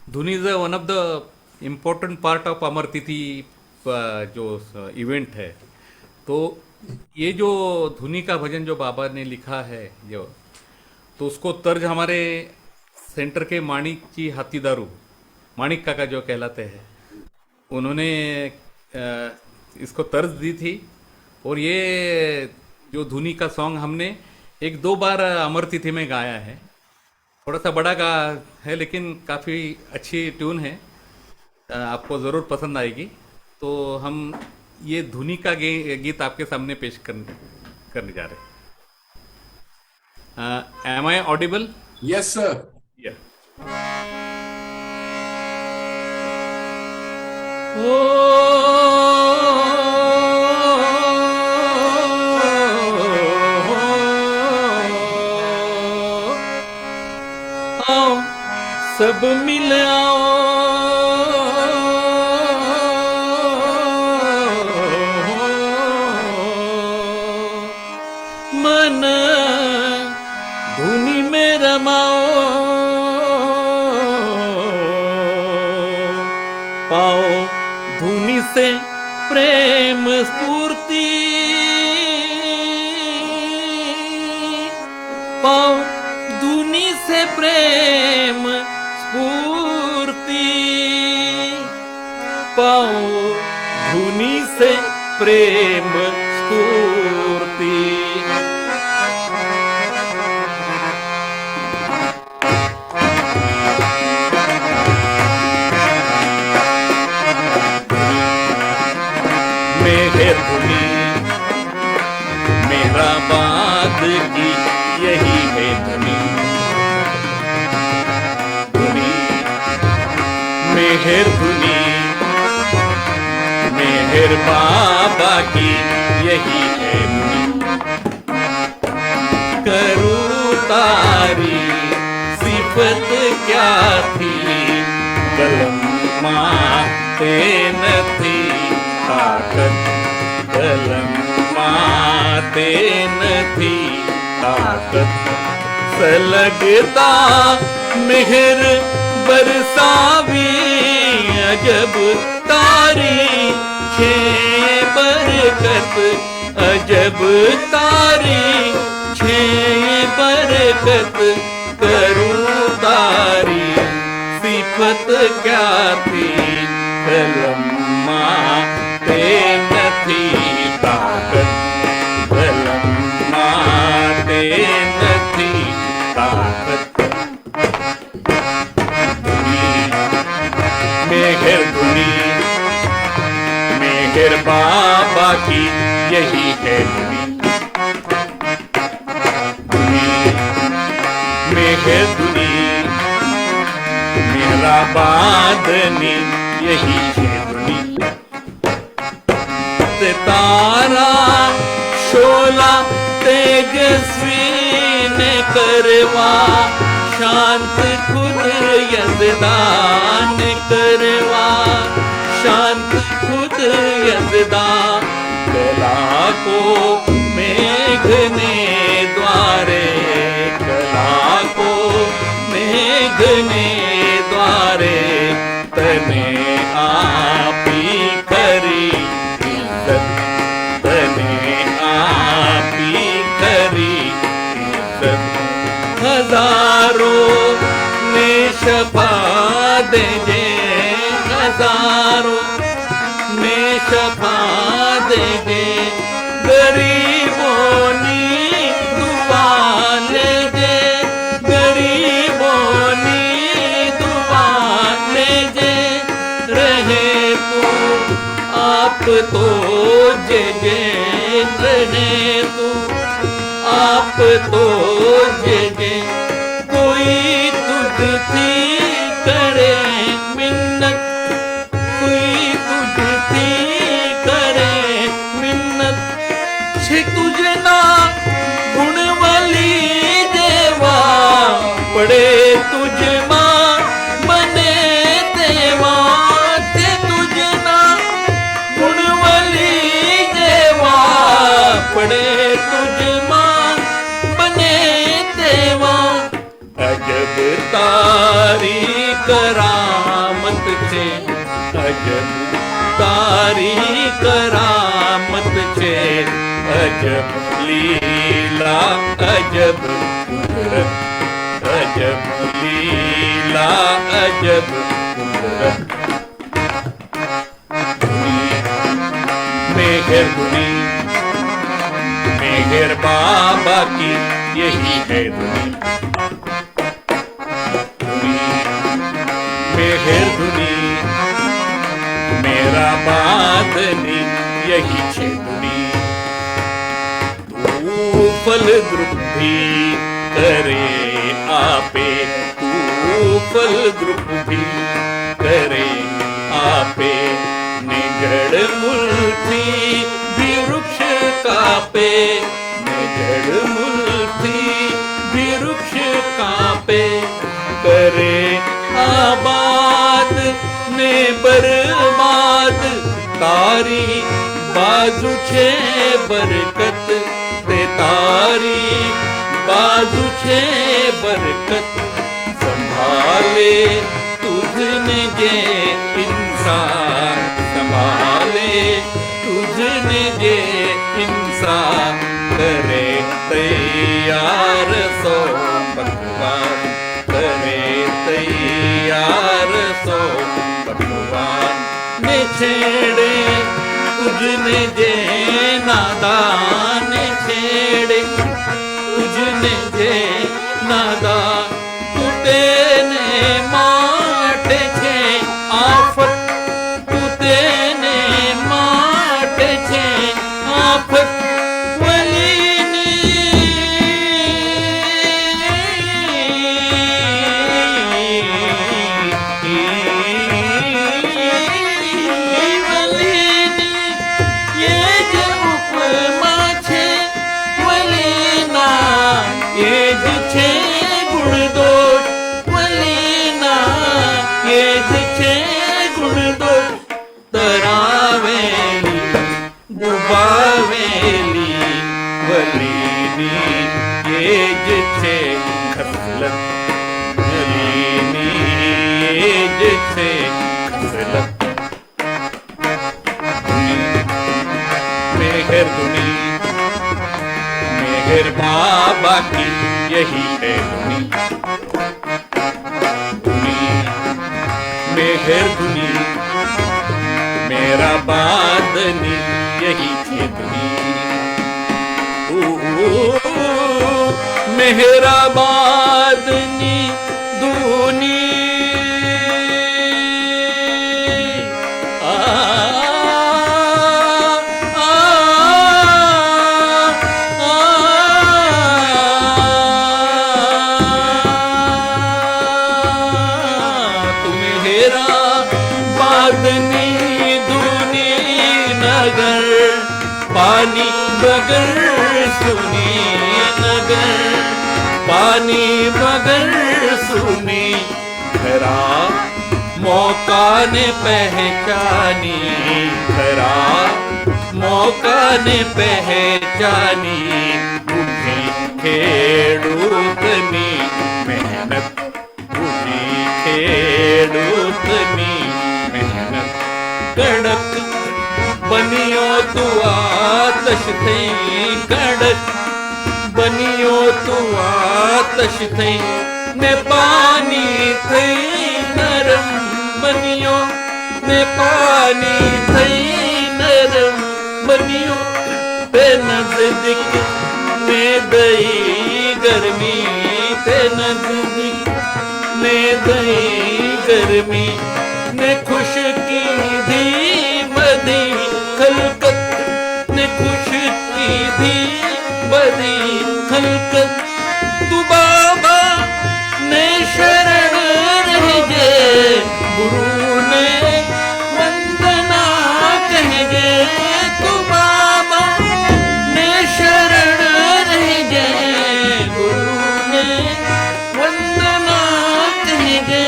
धुन is one of the important part of Amartithi जो event है। तो ये जो धुनी का भजन जो बाबा ने लिखा है जो, तो उसको तर्ज हमारे सेंटर के माणिक जी हाथीदारू, माणिक काका जो कहलाते हैं, उन्होंने इसको तर्ज दी थी। और ये जो धुनी का सॉन्ग हमने 1-2 बार अमर तिथि में गाया है। थोड़ा सा बड़ा गा है लेकिन काफ़ी अच्छी ट्यून है, आपको ज़रूर पसंद आएगी। तो हम ये धुनी का गीत आपके सामने पेश करने जा रहे हैं। Am I audible? Yes sir. सब मिल आओ, मन धुनी में रमाओ, पाओ धुनी से प्रेम स्फूर्ति, पाओ धुनी से प्रेम स्फूर्ति, पाओ धुनी से प्रेम स्फूर्ति। मेरे धुनी मेरा बात की यही है धुनी, धुनी मेहर धुनी मेहर बाबा की यही है धुनी। करूँ तारीफ सिफत क्या थी, कलम माते न थी ताकत, कलम माते न थी ताकत। सलगता मेहर बरसावी अजब तारी छे बरकत, अजब तारी छे बरकत। करूँ तारी सिफत क्या थी, कलम माते न थी ताकत, कलम माते न थी ताकत। मेघर धुनी मेघर बाबा की यही है धुनी, धुनी मेघर धुनी मेरा बादनी यही है धुनी। सितारा शोला तेजस्वी ने करवा, शांत खुद यज़दान करवा, शांत खुद यज़दान। कला को मेघ ने द्वारे, कला को मेघ ने द्वारे, तने आपी करी इज्जत, तने आपी करी इज्जत। हजारों ने शफा देजे, हजारों ने शफा देजे, गरीबों नी दुआ लेजे, गरीबों नी दुआ लेजे। रहे तू आप तो जे जे, रहे तू आप तो जे जे। कोई तुझती करे मिन्नत, कोई तुझती करे मिन्नत। छे तुझे ना गुण वाली देवा, पड़े तुझ मां बने देवा। ते तुझे तारी करामत छे अजब तारी करामत छे अजब लीला अजब कुदरत अजब लीला अजब कुदरत मेहर धुनी मेहर बाबा की यही है धुनी मेहर धुनी मेरा बादनी यही छे धुनी तू फल द्रुपी करे आपे तू फल द्रुपी करे आपे निजड़ मूर्ति भी वृक्ष कापे निजड़ मूर्ति भी वृक्ष कापे करे आबाद ने बर्बाद तारी बाजू छे बरकत ते तारी बाजू छे बरकत संभाले तुझने जे इंसान संभाले तुझने जे इंसान करे तैयार सो भगवान करे तैयार सो भगवान ने छेड़े तुझने जे नादान ने छेड़े तुझने जे नादान तुते ने माटे छे आफत तुते ने माटे छे आफत मेहर धुनी मेहर बाबा की यही है धुनी धुनी मेहर धुनी मेरा बादनी यही है धुनी मेहरा बादनी धुनी पानी बगर सुनी नगर पानी बगर सुनी धरा मौका ने पहचानी धरा मौका ने पहचानी उठी खेडूतनी मेहनत उठी खेडूतनी मेहनत कड़क बनियो तू आतश थई कड़क बनियो तू आतश थई ने पानी थई नरम बनियो ने पानी थई नरम बनियो ते नजदीक ने दई गर्मी ते नजदीक ने दई गर्मी ने खुश की दी बदी खलकत ने खुश की दी बदी खलकत तू बाबा ने शरण रह जे गुरु ने वंदना कह जे तू बाबा ने शरण रह जे गुरु ने वंदना कह जे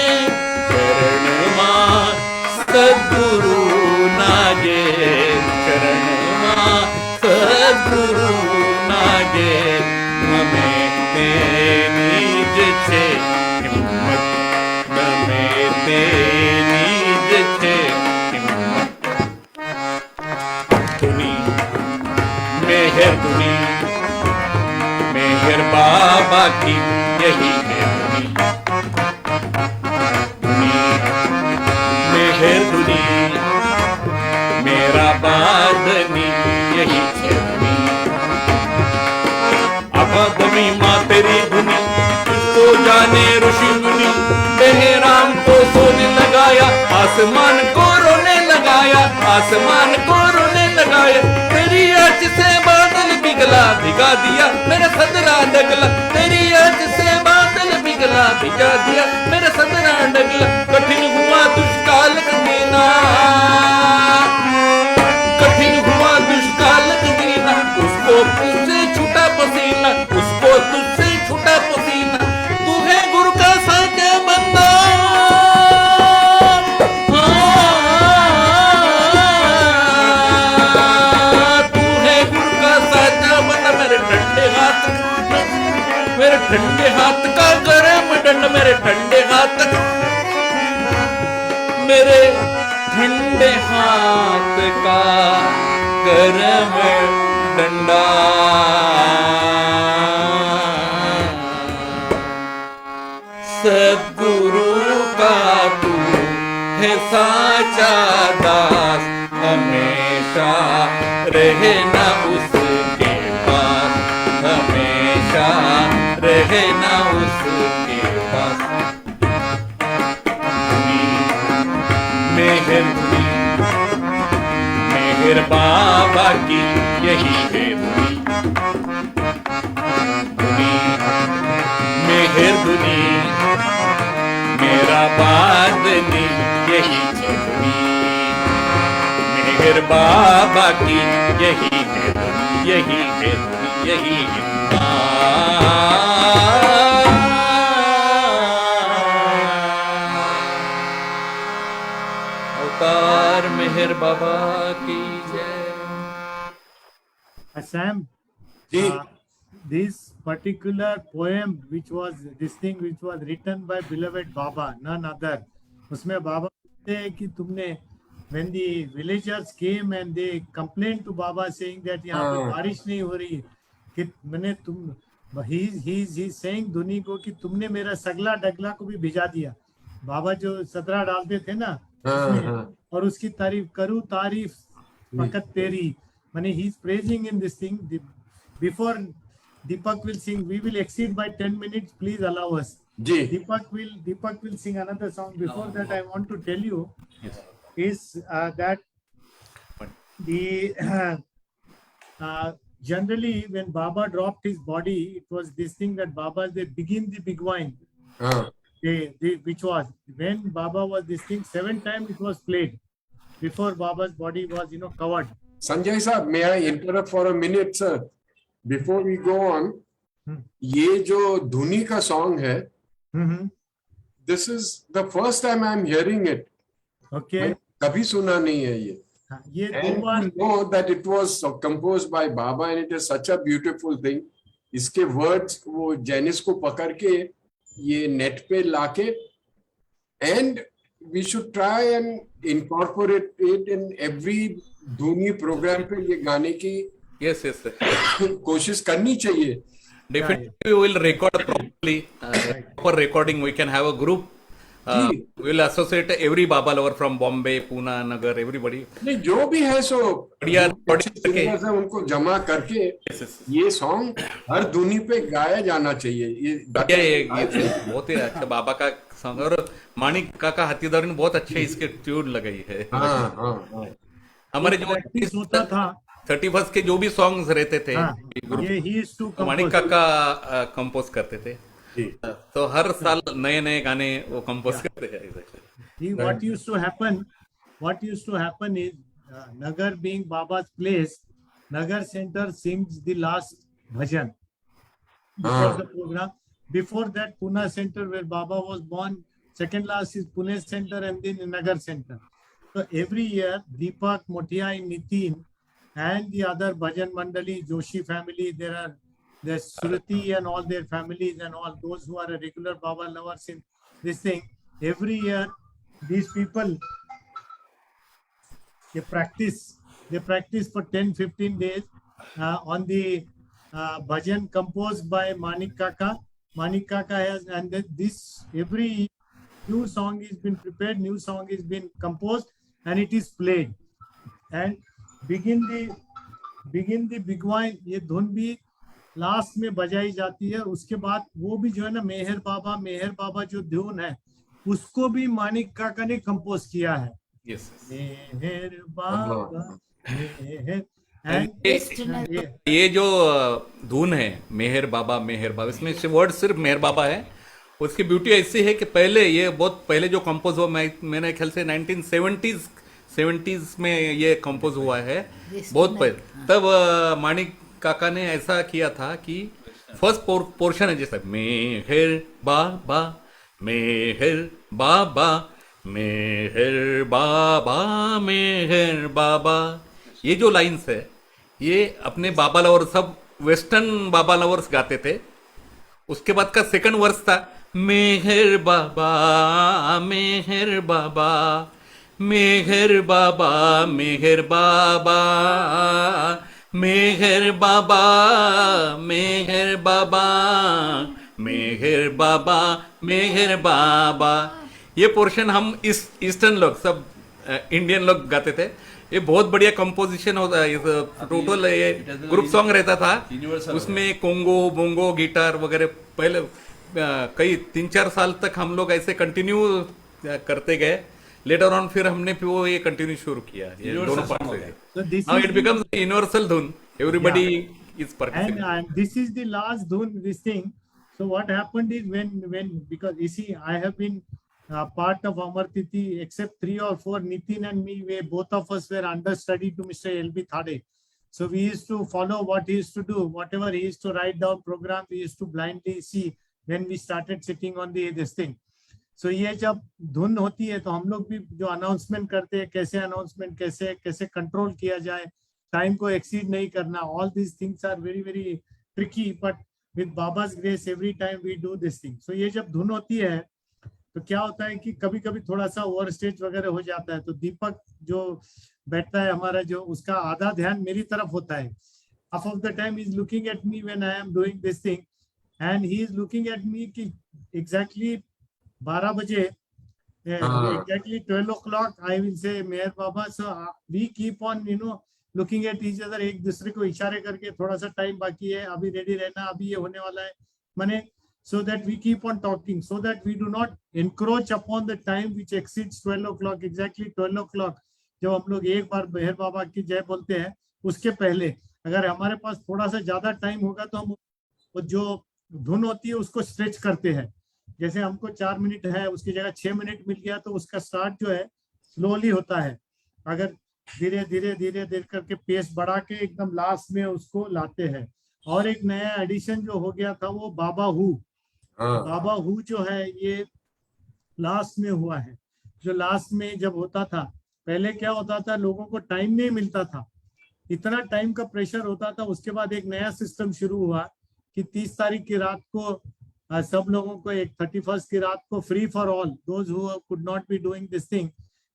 शरण मां सद्गुरु नाजे शरण मां सद्गुरु नाजे ममे ते नीज छे हिम्मत मेहर धुनी, मेहर बाबा की यही है धुनी, धुनी मेहर धुनी, मेरा बादनी यही है धुनी। अकादमी माँ तेरी धुनी, इसको जाने ऋषि मुनि, बेहराम को सोने लगाया, आसमान को रोने लगाया, आसमान को रोने लगाया। तेरी आँच से बादल पिघला भिगा दिया मेरा सदरा डगला, तेरी आँच से बादल पिघला भिगा दिया मेरा सदरा डगला। कठिन हुआ दुष्काल कमीना, कठिन हुआ दुष्काल कमीना, उसको तुझसे छूटा पसीना, उसको तुझसे छूटा पसीना। तू है गुरु का साचा बंदा, तू है गुरु का साचा बंदा। मेरे ठंडे हाथ, मेरे ठंडे हाथ का गरम दंड, मेरे ठंडे हाथ, मेरे ठंडे हाथ का गरम डंडा। सद्गुरु का तू है साचा दास, हमेशा रहना उसके पास, हमेशा रहना उसके पास। मेहर धुनी, मेहर बाबा की यही है धुनी, धुनी मेहर धुनी, मेरा बादनी यही है धुनी, मेहर बाबा की यही है धुनी, यही है धुनी, यही है। अवतार मेहर बाबा की जय। Sam, ji this particular poem which was this thing which was written by beloved Baba, none other. उसमें बाबा कहते हैं कि तुमने when the villagers came and they complained to Baba saying that यहाँ पे हाँ। बारिश नहीं हो रही, कि मैंने तुम he saying धुनी को कि तुमने मेरा सगला डगला को भी भिजा दिया। बाबा जो सदरा डालते थे ना हाँ, उसमें, हाँ। और उसकी तारीफ करूँ तारीफ फकत तेरी, माने he is praising in this thing. Before Deepak will sing, we will exceed by 10 minutes. Please allow us. Ji Deepak will sing another song. Before that, I want to tell you is that the generally when Baba dropped his body, it was this thing that Baba they begin the big wine. हाँ Which was when Baba was this thing 7 times it was played before Baba's body was covered. Sanjay साहब, may I interrupt for a minute, sir? Before we go on, ये जो धुनी का song है, this is the first time I am hearing it. Okay. कभी सुना नहीं है ये. ये And to know that it was composed by Baba and it is such a beautiful thing. इसके words वो जेनिस को पकड़ के ये नेट पे लाके, and we should try and incorporate it in every धुनी प्रोग्राम पे ये गाने की Yes, yes, sir. कोशिश करनी चाहिए. Definitely, we will record properly. For recording, we can have a group. We will associate every Baba lover from Bombay, Pune, Nagar, everybody. नहीं, जो भी है सो बढ़िया recording अच्छे singers हैं, उनको जमा करके Yes, yes. ये सॉन्ग हर धुनी पे गाया जाना चाहिए. ये बहुत ही अच्छा बाबा का सॉन्ग, और माणिक काका हाथीदार ने बहुत अच्छे इसके ट्यून लगाई है. हाँ हाँ हाँ. हमारे जो प्रैक्टिस होता था 31 के जो भी सॉन्ग्स रहते थे ये he used to Manik compose. काका कंपोज करते थे, तो हर साल नए नए गाने वो कंपोज करते हैं. What used to happen is Nagar being Baba's place, Nagar Center sings the last bhajan before the program. Before that, Pune Center where Baba was born, second last is Pune Center and then Nagar Center. So every year, Deepak, Motia, and Nitin and the other bhajan mandali, Joshi family, there's Surati and all their families and all those who are a regular Baba lovers in this thing. Every year, these people, they practice for 10-15 days on the bhajan composed by Manik Kaka. Manik Kaka has, and this every new song is been prepared, new song is been composed, and it is played. And begin the big wine, ये धुन भी last में बजाई जाती है. उसके बाद वो भी जो है ना मेहर बाबा जो धुन है उसको भी मानिक काका ने कंपोज किया है. Yes. मेहर बाबा मेहर. ये जो धुन है मेहर बाबा, इसमें वर्ड सिर्फ मेहर बाबा है. उसकी ब्यूटी ऐसी है कि पहले ये बहुत पहले जो कंपोज हुआ, मैंने ख्याल से 1970s में ये कंपोज हुआ है, बहुत पहले. तब मानिक काका ने ऐसा किया था कि फर्स्ट पोर्शन है जैसा मेहर बाबा मेहर बाबा मेहर बाबा मेहर बाबा. ये जो लाइन्स है ये अपने बाबा लवर, सब वेस्टर्न बाबा लवर्स गाते थे. उसके बाद का सेकंड वर्स था मेहर बाबा मेहर बाबा मेहर बाबा मेहर बाबा मेहर बाबा मेहर बाबा मेहर बाबा मेहर बाबा. ये पोर्शन हम ईस्टर्न लोग, सब इंडियन लोग गाते थे. ये बहुत बढ़िया कंपोजिशन होता है. टोटल ये ग्रुप सॉन्ग रहता था. उसमें कोंगो बोंगो गिटार वगैरह पहले कई 3-4 साल तक हम लोग ऐसे कंटिन्यू करते गए. लेटर ऑन फिर हमने वो ये कंटिन्यू शुरू किया. ये दोनों पार्ट से नाउ इट बिकम्स यूनिवर्सल धुन. Everybody is perfect. And this is the last dhun, this thing. So what happened is when because you see I have been part of Amar Tithi, except 3 or 4, Nitin and me, we both of us were understudy to Mr. L.B. Thade. So we used to follow what he used to do, whatever he used to write down program, we used to blindly see when we started sitting on this thing. So ये जब धुन होती है तो हम लोग भी जो अनाउंसमेंट करते हैं, कैसे अनाउंसमेंट कैसे कंट्रोल किया जाए, टाइम को एक्सीड नहीं करना, all these things are very very tricky, but with Baba's grace every time we do this thing. So ये जब धुन होती है तो क्या होता है कि कभी कभी थोड़ा सा ओवर स्टेज वगैरह हो जाता है. तो दीपक जो बैठता है हमारा, जो उसका आधा ध्यान मेरी तरफ होता है. half of the time he is looking at me when I am doing this thing, and he is looking at me कि exactly 12 बजे, exactly 12 o'clock I will say Mehar Baba. So we keep on looking at each other, एक दूसरे को इशारे करके थोड़ा सा time बाकी है, अभी रेडी रहना, अभी ये होने वाला है, माने so that we keep on talking, so that we do not encroach upon the time which exceeds 12 o'clock. Exactly 12 o'clock जब हम लोग एक बार मेहर बाबा की जय बोलते हैं, उसके पहले अगर हमारे पास थोड़ा सा ज्यादा टाइम होगा तो हम जो धुन होती है उसको स्ट्रेच करते हैं. जैसे हमको 4 मिनट है, उसकी जगह 6 मिनट मिल गया तो उसका स्टार्ट जो है स्लोली होता है. अगर धीरे धीरे करके पेस बढ़ा के एकदम लास्ट में उसको लाते हैं. और एक नया एडिशन जो हो गया था वो बाबा हु जो है ये लास्ट में हुआ है. जो लास्ट में जब होता था, पहले क्या होता था, लोगों को टाइम नहीं मिलता था, इतना टाइम का प्रेशर होता था. उसके बाद एक नया सिस्टम शुरू हुआ कि 30 तारीख की रात को सब लोगों को, एक 31st की रात को free for all those who could not be doing this thing,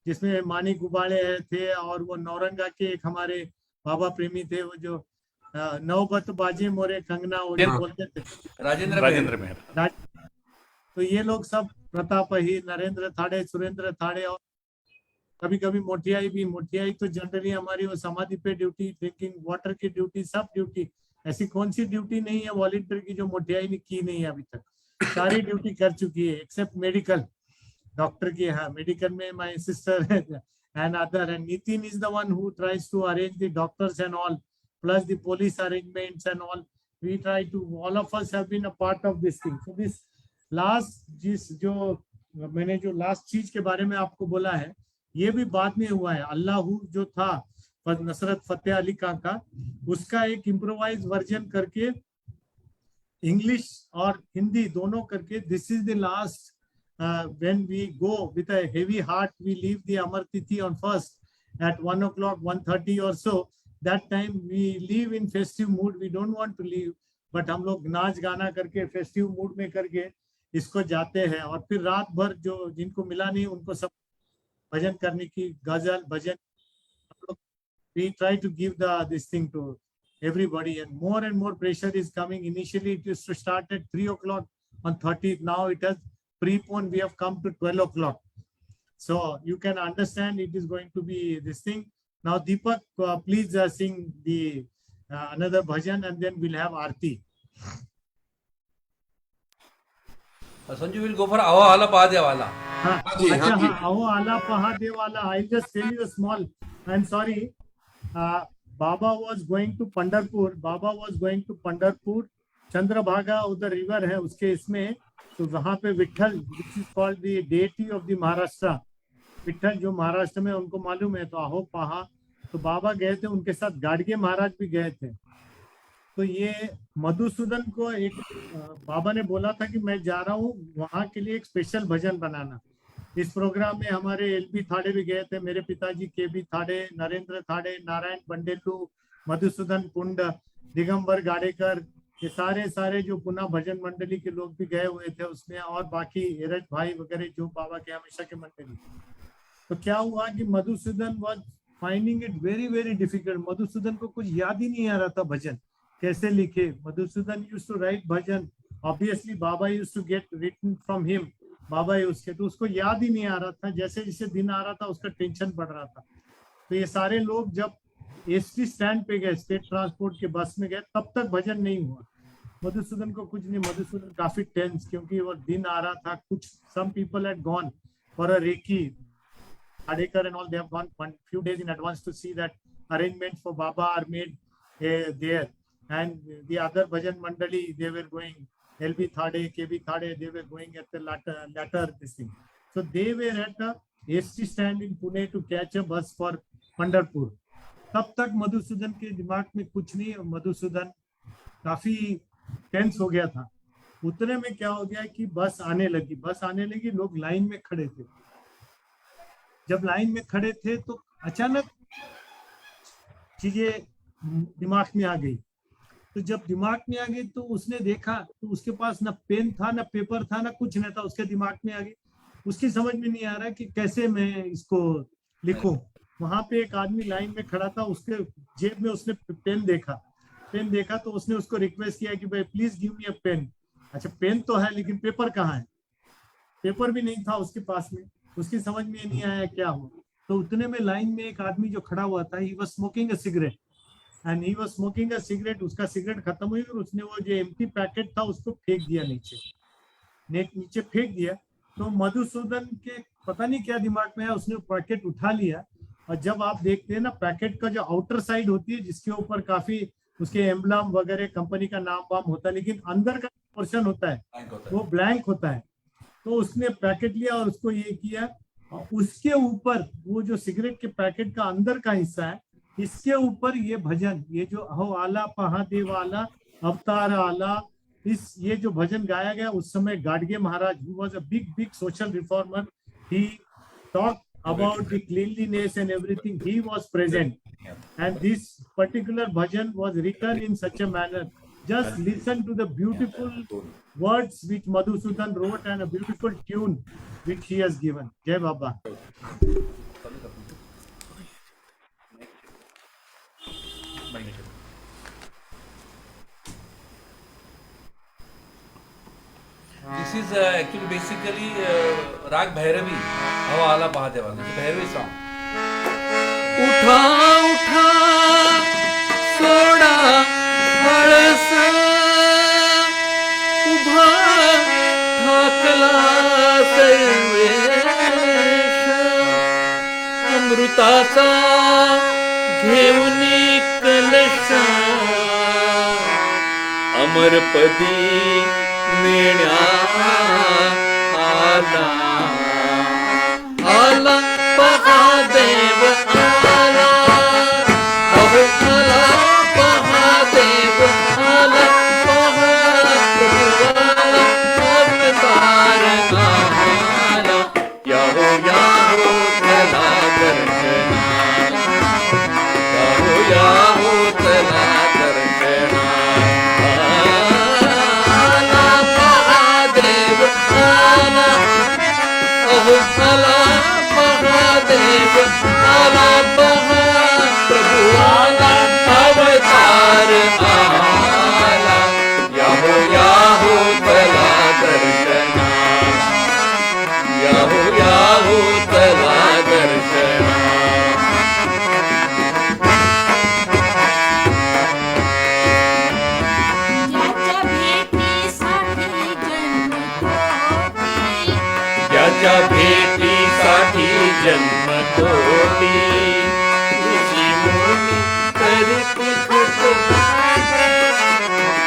जिसमें मानिक उबाले थे और वो नौरंगा के एक हमारे बाबा प्रेमी थे, वो जो नौबत बाजे मोरे कंगना ओढ़े बोलते थे, राजेंद्र मेहर. तो ये लोग सब, प्रताप ही, नरेंद्र थाड़े, सुरेंद्र थाड़े, और कभी कभी मोटियाई तो जनरली हमारी वो समाधि पे ड्यूटी, ड्रिंकिंग वाटर की ड्यूटी, सब ड्यूटी, ऐसी कौन सी ड्यूटी नहीं है वॉलंटियर की जो मोटियाई ने की नहीं है अभी तक. सारी ड्यूटी कर चुकी है एक्सेप्ट मेडिकल, डॉक्टर की. हाँ, मेडिकल में my sister and other, and Nitin is the one who tries to arrange the doctors and all, plus the police arrangements and all. We try to, all of us have been a part of this thing. So this last जो मैंने जो last चीज के बारे में आपको बोला है, ये भी बाद में हुआ है. अल्लाहू जो था नसरत फतेह अली खान का, उसका एक इम्प्रोवाइज वर्जन करके इंग्लिश और हिंदी दोनों करके, this is the last when we go with a heavy heart, we leave the Amar Tithi on 1st at 1 o'clock, 1:30 or so. That time we leave in festive mood. We don't want to leave, but हम लोग नाच गाना करके festive mood में करके इसको जाते हैं. और फिर रात भर जो जिनको मिला नहीं उनको सब भजन करने की, गजल भजन, we try to give this thing to everybody, and more pressure is coming. Initially, it used to start at 3 o'clock on 30th. Now it has preponed. We have come to 12 o'clock. So you can understand it is going to be this thing. Now, Deepak, please sing the another bhajan, and then we'll have Aarti. Sanju will go for Aho Ala Pahade Wala. जी, अच्छा हाँ जी। हाँ, Aho Ala Pahade Wala. I'll just tell you a small. I'm sorry. Baba was going to Pandharpur. Chandrabhaga उधर river है उसके इसमें, तो वहाँ पे Vitthal, which is called the deity of the Maharashtra. Vitthal जो महाराष्ट्र में उनको मालूम है, तो आहो पहा, तो बाबा गए थे, उनके साथ गाडगे महाराज भी गए थे। तो ये मधुसूदन को एक बाबा ने बोला था कि मैं जा रहा हूँ वहां के लिए एक स्पेशल भजन बनाना। इस प्रोग्राम में हमारे एलबी थाड़े भी गए थे, मेरे पिताजी के बी थाड़े, नरेंद्र थाड़े, नारायण बंडेलू, मधुसूदन कुंड, दिगंबर गाड़ेकर, ये सारे जो पुनः भजन मंडली के लोग भी गए हुए थे उसमें, और बाकी एरज भाई वगैरह जो बाबा के हमेशा के मंडली। तो क्या हुआ कि Madhusudan was finding it very difficult. Madhusudan को कुछ याद ही नहीं आ रहा था भजन कैसे लिखे। Madhusudan used to write bhajan, obviously Baba used to get written from him, Baba used के, तो उसको याद ही नहीं आ रहा था। जैसे जैसे दिन आ रहा था उसका टेंशन बढ़ रहा था। तो ये सारे लोग जब एसटी स्टैंड पे गए, स्टेट ट्रांसपोर्ट के बस में गए, तब तक भजन नहीं हुआ। मधुसूदन को कुछ नहीं, मधुसूदन काफी टेंस, क्योंकि वो दिन आ रहा था। कुछ some people had gone for a recce, Adekar and all, they have gone one few days in advance to see that arrangements for Baba are made there. And the other bhajan mandali, they were going, LB Thade, KB Thade, they were going at the latter this thing. So they were at a ST stand in Pune to catch a bus for Pandharpur. तब तक मधुसूदन के दिमाग में कुछ नहीं, और मधुसूदन काफी tense हो गया था। उतने में क्या हो गया कि बस आने लगी, लोग लाइन में खड़े थे। जब लाइन में खड़े थे तो अचानक चीजें दिमाग में आ गई। तो जब दिमाग में आ गई तो उसने देखा तो उसके पास ना पेन था, ना पेपर था, ना कुछ नहीं था, उसके दिमाग में आ गई। उसकी समझ में नहीं आ रहा कि कैसे मैं इसको लिखूं। वहां पे एक आदमी लाइन में खड़ा था, उसके जेब में उसने पेन देखा तो उसने उसको रिक्वेस्ट किया कि भाई please give me a pen. अच्छा पेन तो है लेकिन पेपर कहाँ है? पेपर भी नहीं था उसके पास में। उसकी समझ में नहीं आया क्या हो। तो उतने में लाइन में एक आदमी जो खड़ा हुआ था, he was smoking a cigarette, उसका सिगरेट खत्म हुई और उसने वो जो एम्प्टी पैकेट था उसको फेंक दिया नीचे फेंक दिया। तो मधुसूदन के पता नहीं क्या दिमाग में है, उसने पैकेट उठा लिया। और जब आप देखते हैं ना, पैकेट का जो आउटर साइड होती है जिसके ऊपर काफी उसके एम्बलम वगैरह कंपनी का नाम वाम होता है, लेकिन अंदर का पोर्शन होता है वो ब्लैंक होता है। तो उसने पैकेट लिया और उसको ये किया, और उसके ऊपर वो जो सिगरेट के पैकेट का अंदर का हिस्सा है, इसके ऊपर ये भजन, ये जो अहो आला पहादे वाला अवतार आला, ये जो भजन गाया गया उस समय Gadge Maharaj, who was a big social reformer, he talked about the cleanliness and everything, he was present, and this particular bhajan was written in such a manner. Just listen to the beautiful words which Madhusudan wrote and a beautiful tune which he has given. Jai Baba. This is actually basically Rag Bhairavi, Aho Ala Pahade Wala, Bhairavi song. उठा उठा soda हळस उभा ठाकला सर्वेश अमृताचा घेऊन कलश अमरपदी नेण्या आला आला महादेव आला अहो आला महादेव आला महाप्रभु आला अवतार आला याहो याहो चला दर्शना याहो चला दर्शना आला महादेव आला अहो आला महादेव आला महाप्रभु आला अवतार जन्म कोटी ऋषी मुनी करीती खटपटी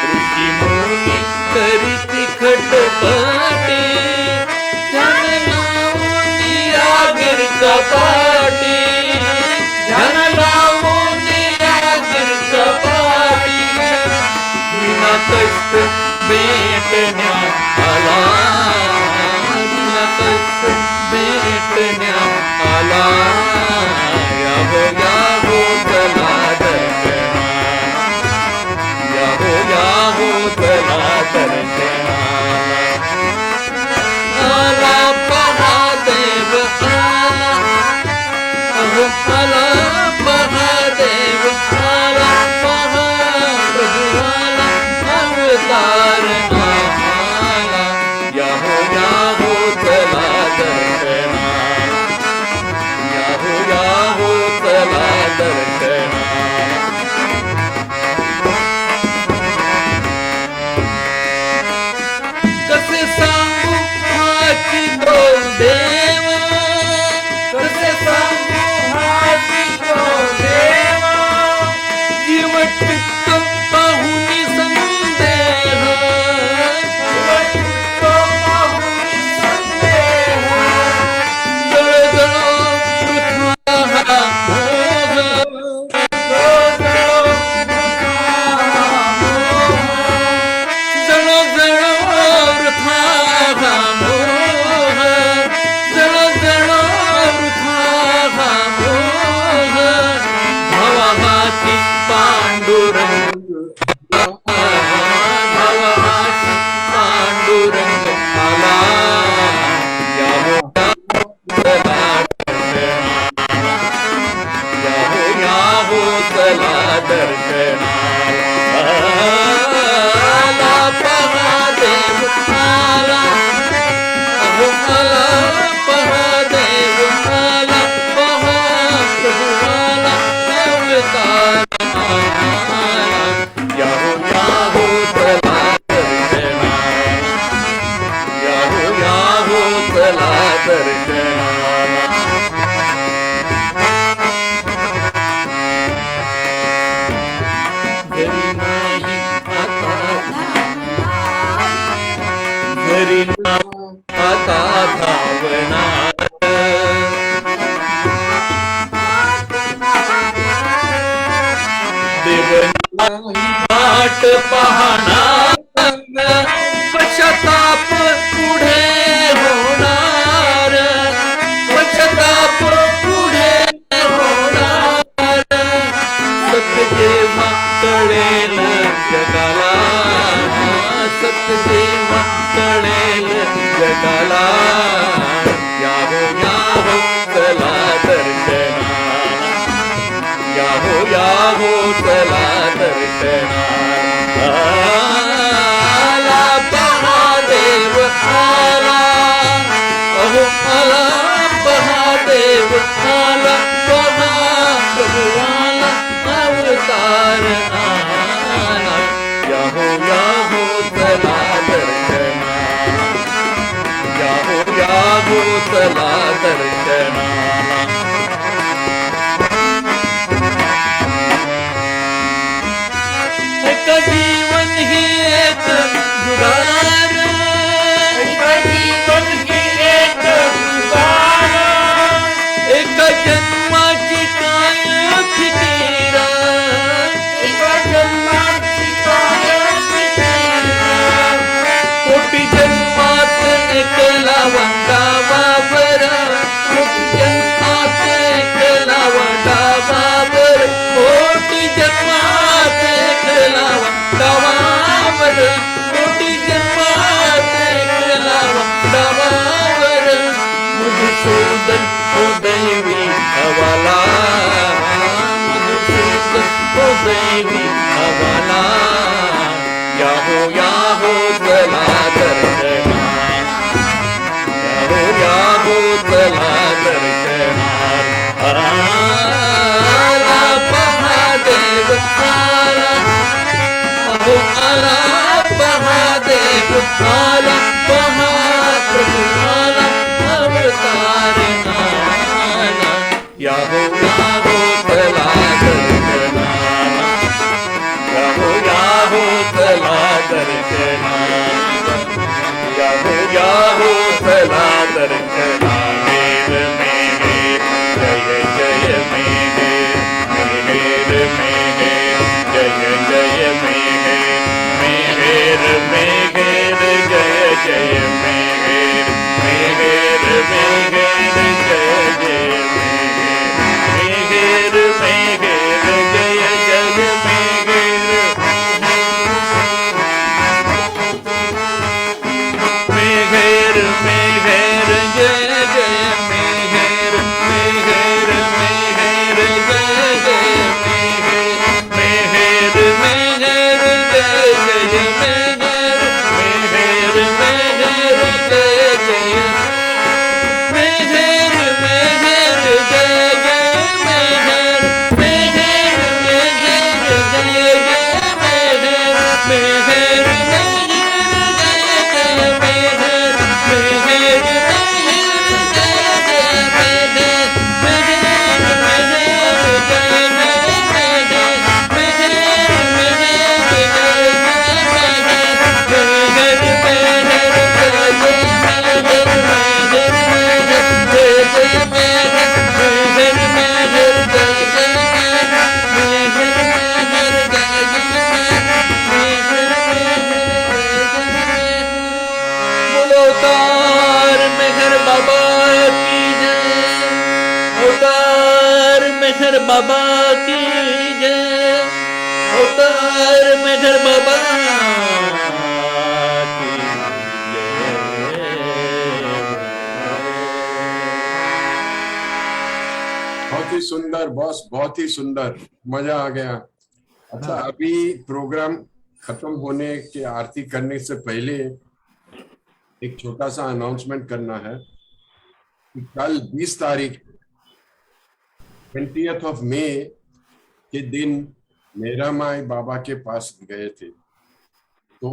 ऋषी मुनी करीती खटपटी ध्यान लावून आगीर कपाटी ध्यान लावून आगीर कपाटी विना कष्ट भेटण्या आला विना कष्ट भेटण्या आला याहो याहो चला दर्शना याहो चला दर्शनाला आला महादेव आला अहो आला महादेव आला महाप्रभू आला अवतार आला याहो चला दर्शना याहो चला दर्शना कसे सांगू हाची तो देव कसे सांगू हाची तो देव जीवटित पाहुनी संदेह जीवटित पाहुनी संदेह जळजळ पृथ्वा हा मोह जळजळ जळजळ वृथा हा मोह जळजळ वृथा हा मोह भवहाती पांडुरंग भवहाती पांडुरंग आला याहो चला दर्शना याहो चला दर्शना आला महादेव आला अहो आला महादेव आला महाप्रभू आला अवतार आला याहो चला दर्शना याहो चला दर्शनाला घरी नाही आता घरी आता धावणार वाट पाहणार पश्चाताप पुढे होणार पश्चाताप पुढे होणार सत्य जेव्हा कळेल जगाला सत्य जेव्हा कळेल जगाला याहो चला दर्शना याहो चला दर्शना आला महादेव आला अहो आला महादेव आला महाप्रभू आला अवतार आला याहो चला दर्शना याहो चला दर्शना जीवन ही एक जुगार जीवन ही एक जुगार एक जन्माची काय फिकीर एक जन्माची काय फिकीर कोटी जन्मात एकला वंदावा बर कोटी जन्मात एकला वंदावा बर कोटी जन्मात एकला वंदावावर कोटी जन्मात एकला वंदावावर मधुसूदन हो दैवी हवाला मधुसूदन हो दैवी हवाला याहो चला दर्शना याहो चला दर्शना आला महादेव आला अहो आला महादेव आला महाप्रभू आला अवतार आला याहो याहो चला दर्शनाला, याहो याहो चला दर्शनाला, याहो याहो चला दर्शनाला, मेघ मेघ जय जय मेघ, मेघ मेघ जय जय मेघ, मेघ मेघ जय जय मेघ, मेघ मेघ जय जय मेघ, मेघ जय जय मेघ, मेघ मेघ जय जय मेघ, मेघ मेघ जय जय मेघ, मेघ मेघ जय जय मेघ, मेघ मेघ जय जय, मेघ मेघ जय जय मेघ, मेघ मेघ जय जय मेघ, मेघ मेघ जय जय मेघ, मेघ अवतार मेहर बाबा की जय, अवतार मेहर बाबा की जय, अवतार मेहर बाबा की जय। बहुत ही सुंदर बॉस, बहुत ही सुंदर, मजा आ गया। अच्छा, अभी प्रोग्राम खत्म होने के आरती करने से पहले एक छोटा सा अनाउंसमेंट करना है कि कल 20 तारीख 20th of May के दिन मेरा माई बाबा के पास गए थे। तो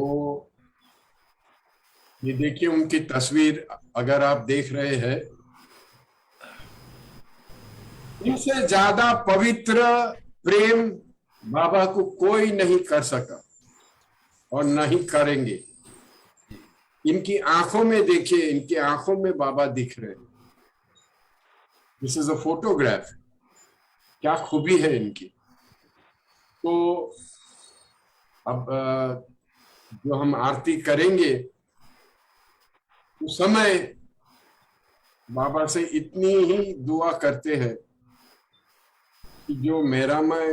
ये देखिए उनकी तस्वीर, अगर आप देख रहे हैं, इनसे ज्यादा पवित्र प्रेम बाबा को कोई नहीं कर सका और नहीं करेंगे। इनकी आंखों में देखिए, इनकी आंखों में बाबा दिख रहे हैं। This is a photograph. क्या खूबी है इनकी। तो अब जो हम आरती करेंगे उस समय बाबा से इतनी ही दुआ करते हैं कि जो मेरा मैं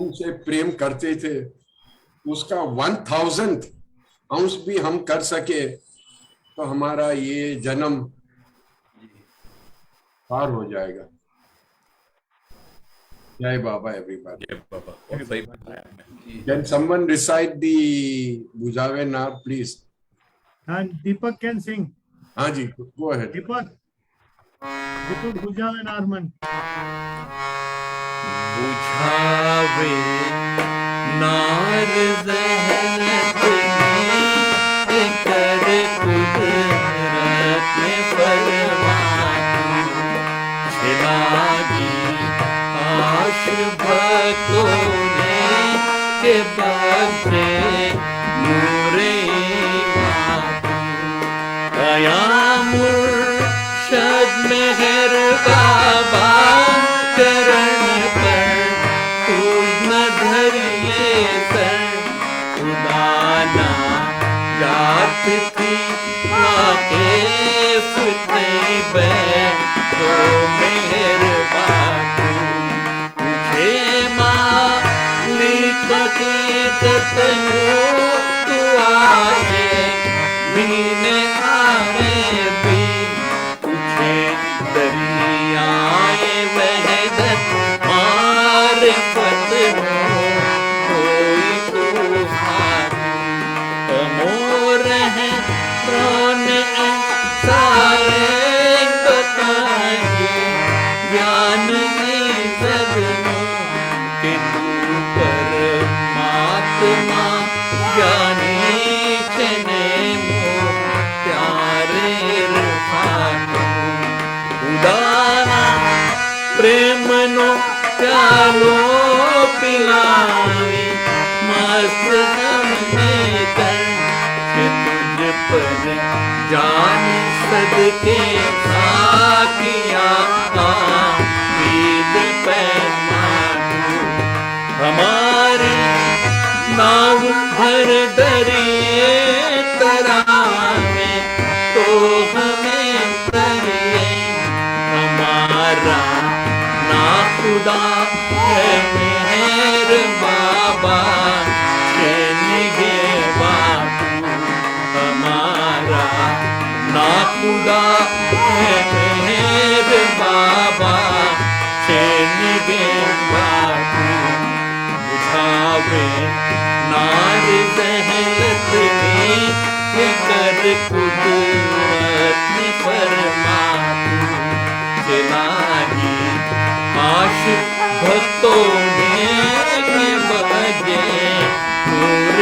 उनसे प्रेम करते थे उसका 1000th अंश भी हम कर सके तो हमारा ये जन्म पार हो जाएगा। जय बाबा एवरीबॉडी। जय बाबा, बहुत सही बताया आपने। Can someone recite the Bujave Nar, please? And Deepak can sing. हाँ जी, go ahead. Deepak Bujave Narman. बुझावे नार ज़हरत में कर कुदरत में फरमाती, छिलागी आश भक्तों ने के बदले नूरे माती, दया मुर्शद मेहर बाबा चरण पर तुझ न धरिए सर, खुदाना जात थी वाकिफ थी तो मेहरबान तुझे मालिक की कतनो तू आए बीने आए भी तुझे दरियाए वहदत मारिफत हो कोई तूफान मोर है प्राण सारे बताइए ज्ञान की सदनों के तू परमात्मा ज्ञानी चने मो प्यारे रफात खुदा के साथिया ईद पैमानू हमारी नाव भर दरिए तराने तो हमें करिए हमारा ना खुदा है मेहर बाबा के निगे बापू हमारा ना खुदा है मेहर बाबा के निगे बापू बुझावे नार दहलत ने कर कुदरत ने फरमातू चलाही आश भक्तों ने बजे नूर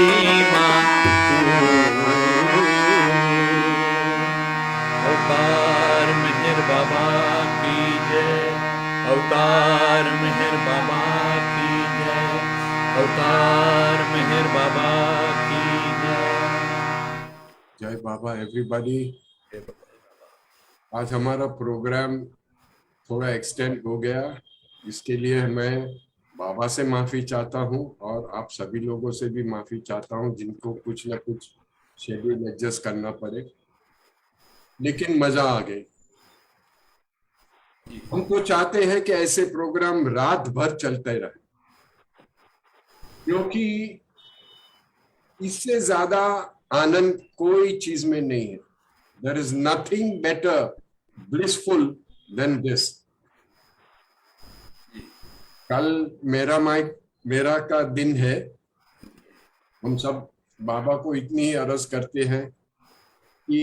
ईमान अवतार मेहर बाबा की जय अवतार मेहर बाबा की जय अवतार मेहर बाबा की जय जय बाबा एवरीबॉडी। आज हमारा प्रोग्राम थोड़ा एक्सटेंड हो गया, इसके लिए मैं बाबा से माफी चाहता हूं और आप सभी लोगों से भी माफी चाहता हूं जिनको कुछ ना कुछ शेड्यूल एडजस्ट करना पड़े, लेकिन मजा आ गई। हम तो चाहते हैं कि ऐसे प्रोग्राम रात भर चलते रहे, क्योंकि इससे ज्यादा आनंद कोई चीज में नहीं है। There is nothing better blissful than this. कल मेरा का दिन है। हम सब बाबा को इतनी ही अर्ज करते हैं कि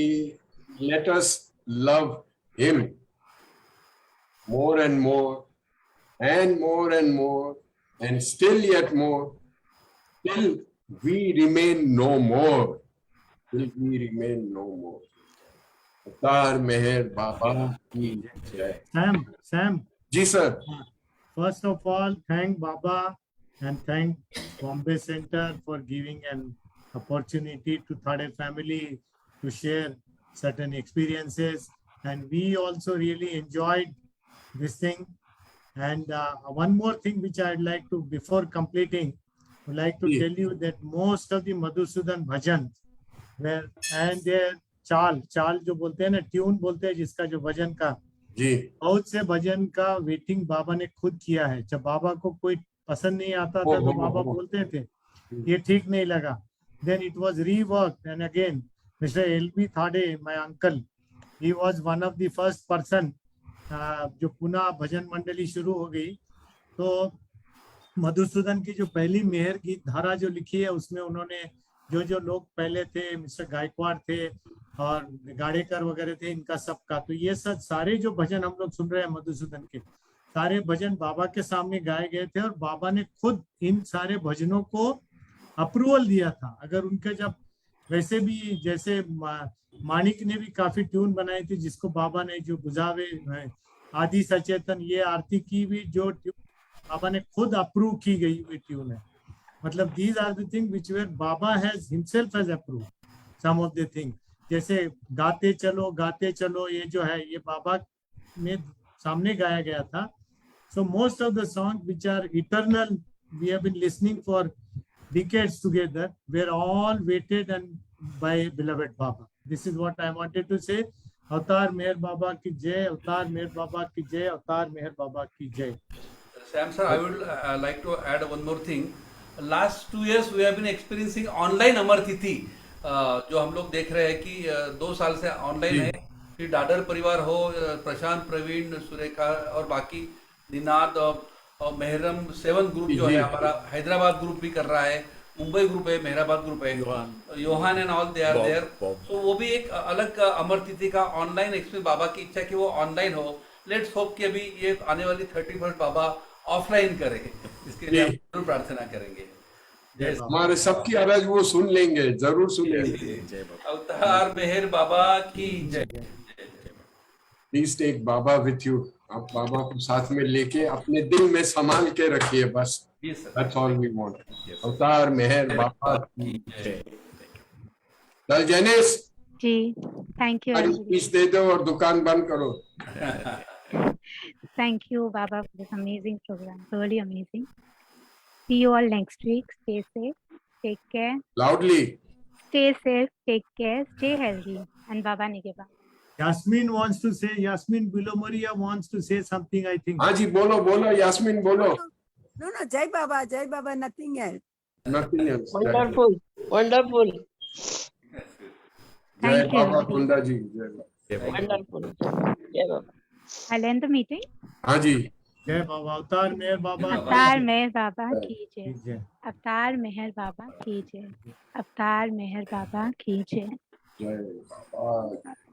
let us love him more and more and more and more and still yet more till we remain no more, till we remain no more. अवतार मेहर बाबा की जय। Sam, जी sir. first of all, thank Baba and thank Bombay Center for giving an opportunity to Thade family to share certain experiences, and we also really enjoyed this thing. And one more thing which I'd like to, before completing, would like to tell you that most of the Madhusudan bhajan were, and their चाल जो बोलते हैं ना, tune बोलते हैं जिसका, जो भजन का, जी बहुत से भजन का वेटिंग बाबा ने खुद किया है। जब बाबा को कोई पसंद नहीं आता था तो बाबा बोलते थे ये ठीक नहीं लगा, then it was reworked, and again Mr. L.B. Thade, my uncle, he was one of the first person जो पुनः भजन मंडली शुरू हो गई तो मधुसूदन की जो पहली मेहर गीत धारा जो लिखी है उसमें उन्होंने जो लोग पहले थे, मिस्टर गायकवाड़ थे और गाड़ेकर वगैरह थे, इनका सबका, तो ये सब सारे जो भजन हम लोग सुन रहे हैं मधुसूदन के, सारे भजन बाबा के सामने गाए गए थे और बाबा ने खुद इन सारे भजनों को अप्रूवल दिया था। अगर उनके जब वैसे भी जैसे माणिक ने भी काफी ट्यून बनाई थी जिसको बाबा ने, जो बुझावे आदि सचेतन, ये आरती की भी जो ट्यून बाबा ने खुद अप्रूव की गई हुई ट्यून है। मतलब these are the thing which where Baba has himself has approve some of the thing. जैसे गाते चलो ये जो है ये बाबा ने सामने गाया गया था। So most of the song which are eternal we have been listening for decades together were all weighted and by beloved Baba. This is what I wanted to say. Avatar Meher Baba ki jai, Avatar Meher Baba ki jai, Avatar Meher Baba ki jai. Sam sir, I would like to add one more thing. Last 2 years we have been experiencing online Amar Tithi, जो हम लोग देख रहे हैं कि 2 साल से online है। फिर डाडर परिवार हो, प्रशांत, प्रवीण, सुरेखा और बाकी निनाद और मेहरम 7 ग्रुप जो है हमारा, हैदराबाद ग्रुप भी कर रहा है, मुंबई ग्रुप है, मेहराबाद ग्रुप है, Yohan and all they are there. तो वो भी एक अलग अमर तिथि का ऑनलाइन एक्सपीरियंस। बाबा की इच्छा कि वो ऑनलाइन हो। लेट्स होप कि अभी ये आने वाली 31 बाबा ऑफलाइन करे, इसके लिए हम जरूर प्रार्थना करेंगे। हमारे सबकी आवाज वो सुन लेंगे, जरूर सुनेंगे। अवतार मेहर बाबा की जय। Please take Baba with you. आप बाबा को साथ में लेके अपने दिल में संभाल के रखिए बस। That's all we want. अवतार मेहर बाबा की जय। चल जेनिस, जी, thank you everybody. पीस दे दो और दुकान बंद करो. Thank you, Baba, for this amazing program. Really amazing. See you all next week. Stay safe. Take care. Loudly. Stay safe. Take care. Stay healthy. And Baba Nigeba. Yasmin wants to say, Yasmin Bilomaria wants to say something, I think. हाँ जी, बोलो बोलो यास्मीन बोलो. No, Jai Baba, nothing else. Nothing else. Wonderful, wonderful, जय Thank you, Baba everybody. कुंडा जी. जय बाबा. wonderful. Yeah, Baba. I'll end the meeting. हाँ जी. जय बाबा अवतार मेहर बाबा अवतार मेहर बाबा की जय. जय. अवतार मेहर बाबा की जय. अवतार मेहर बाबा की जय. जय बाबा.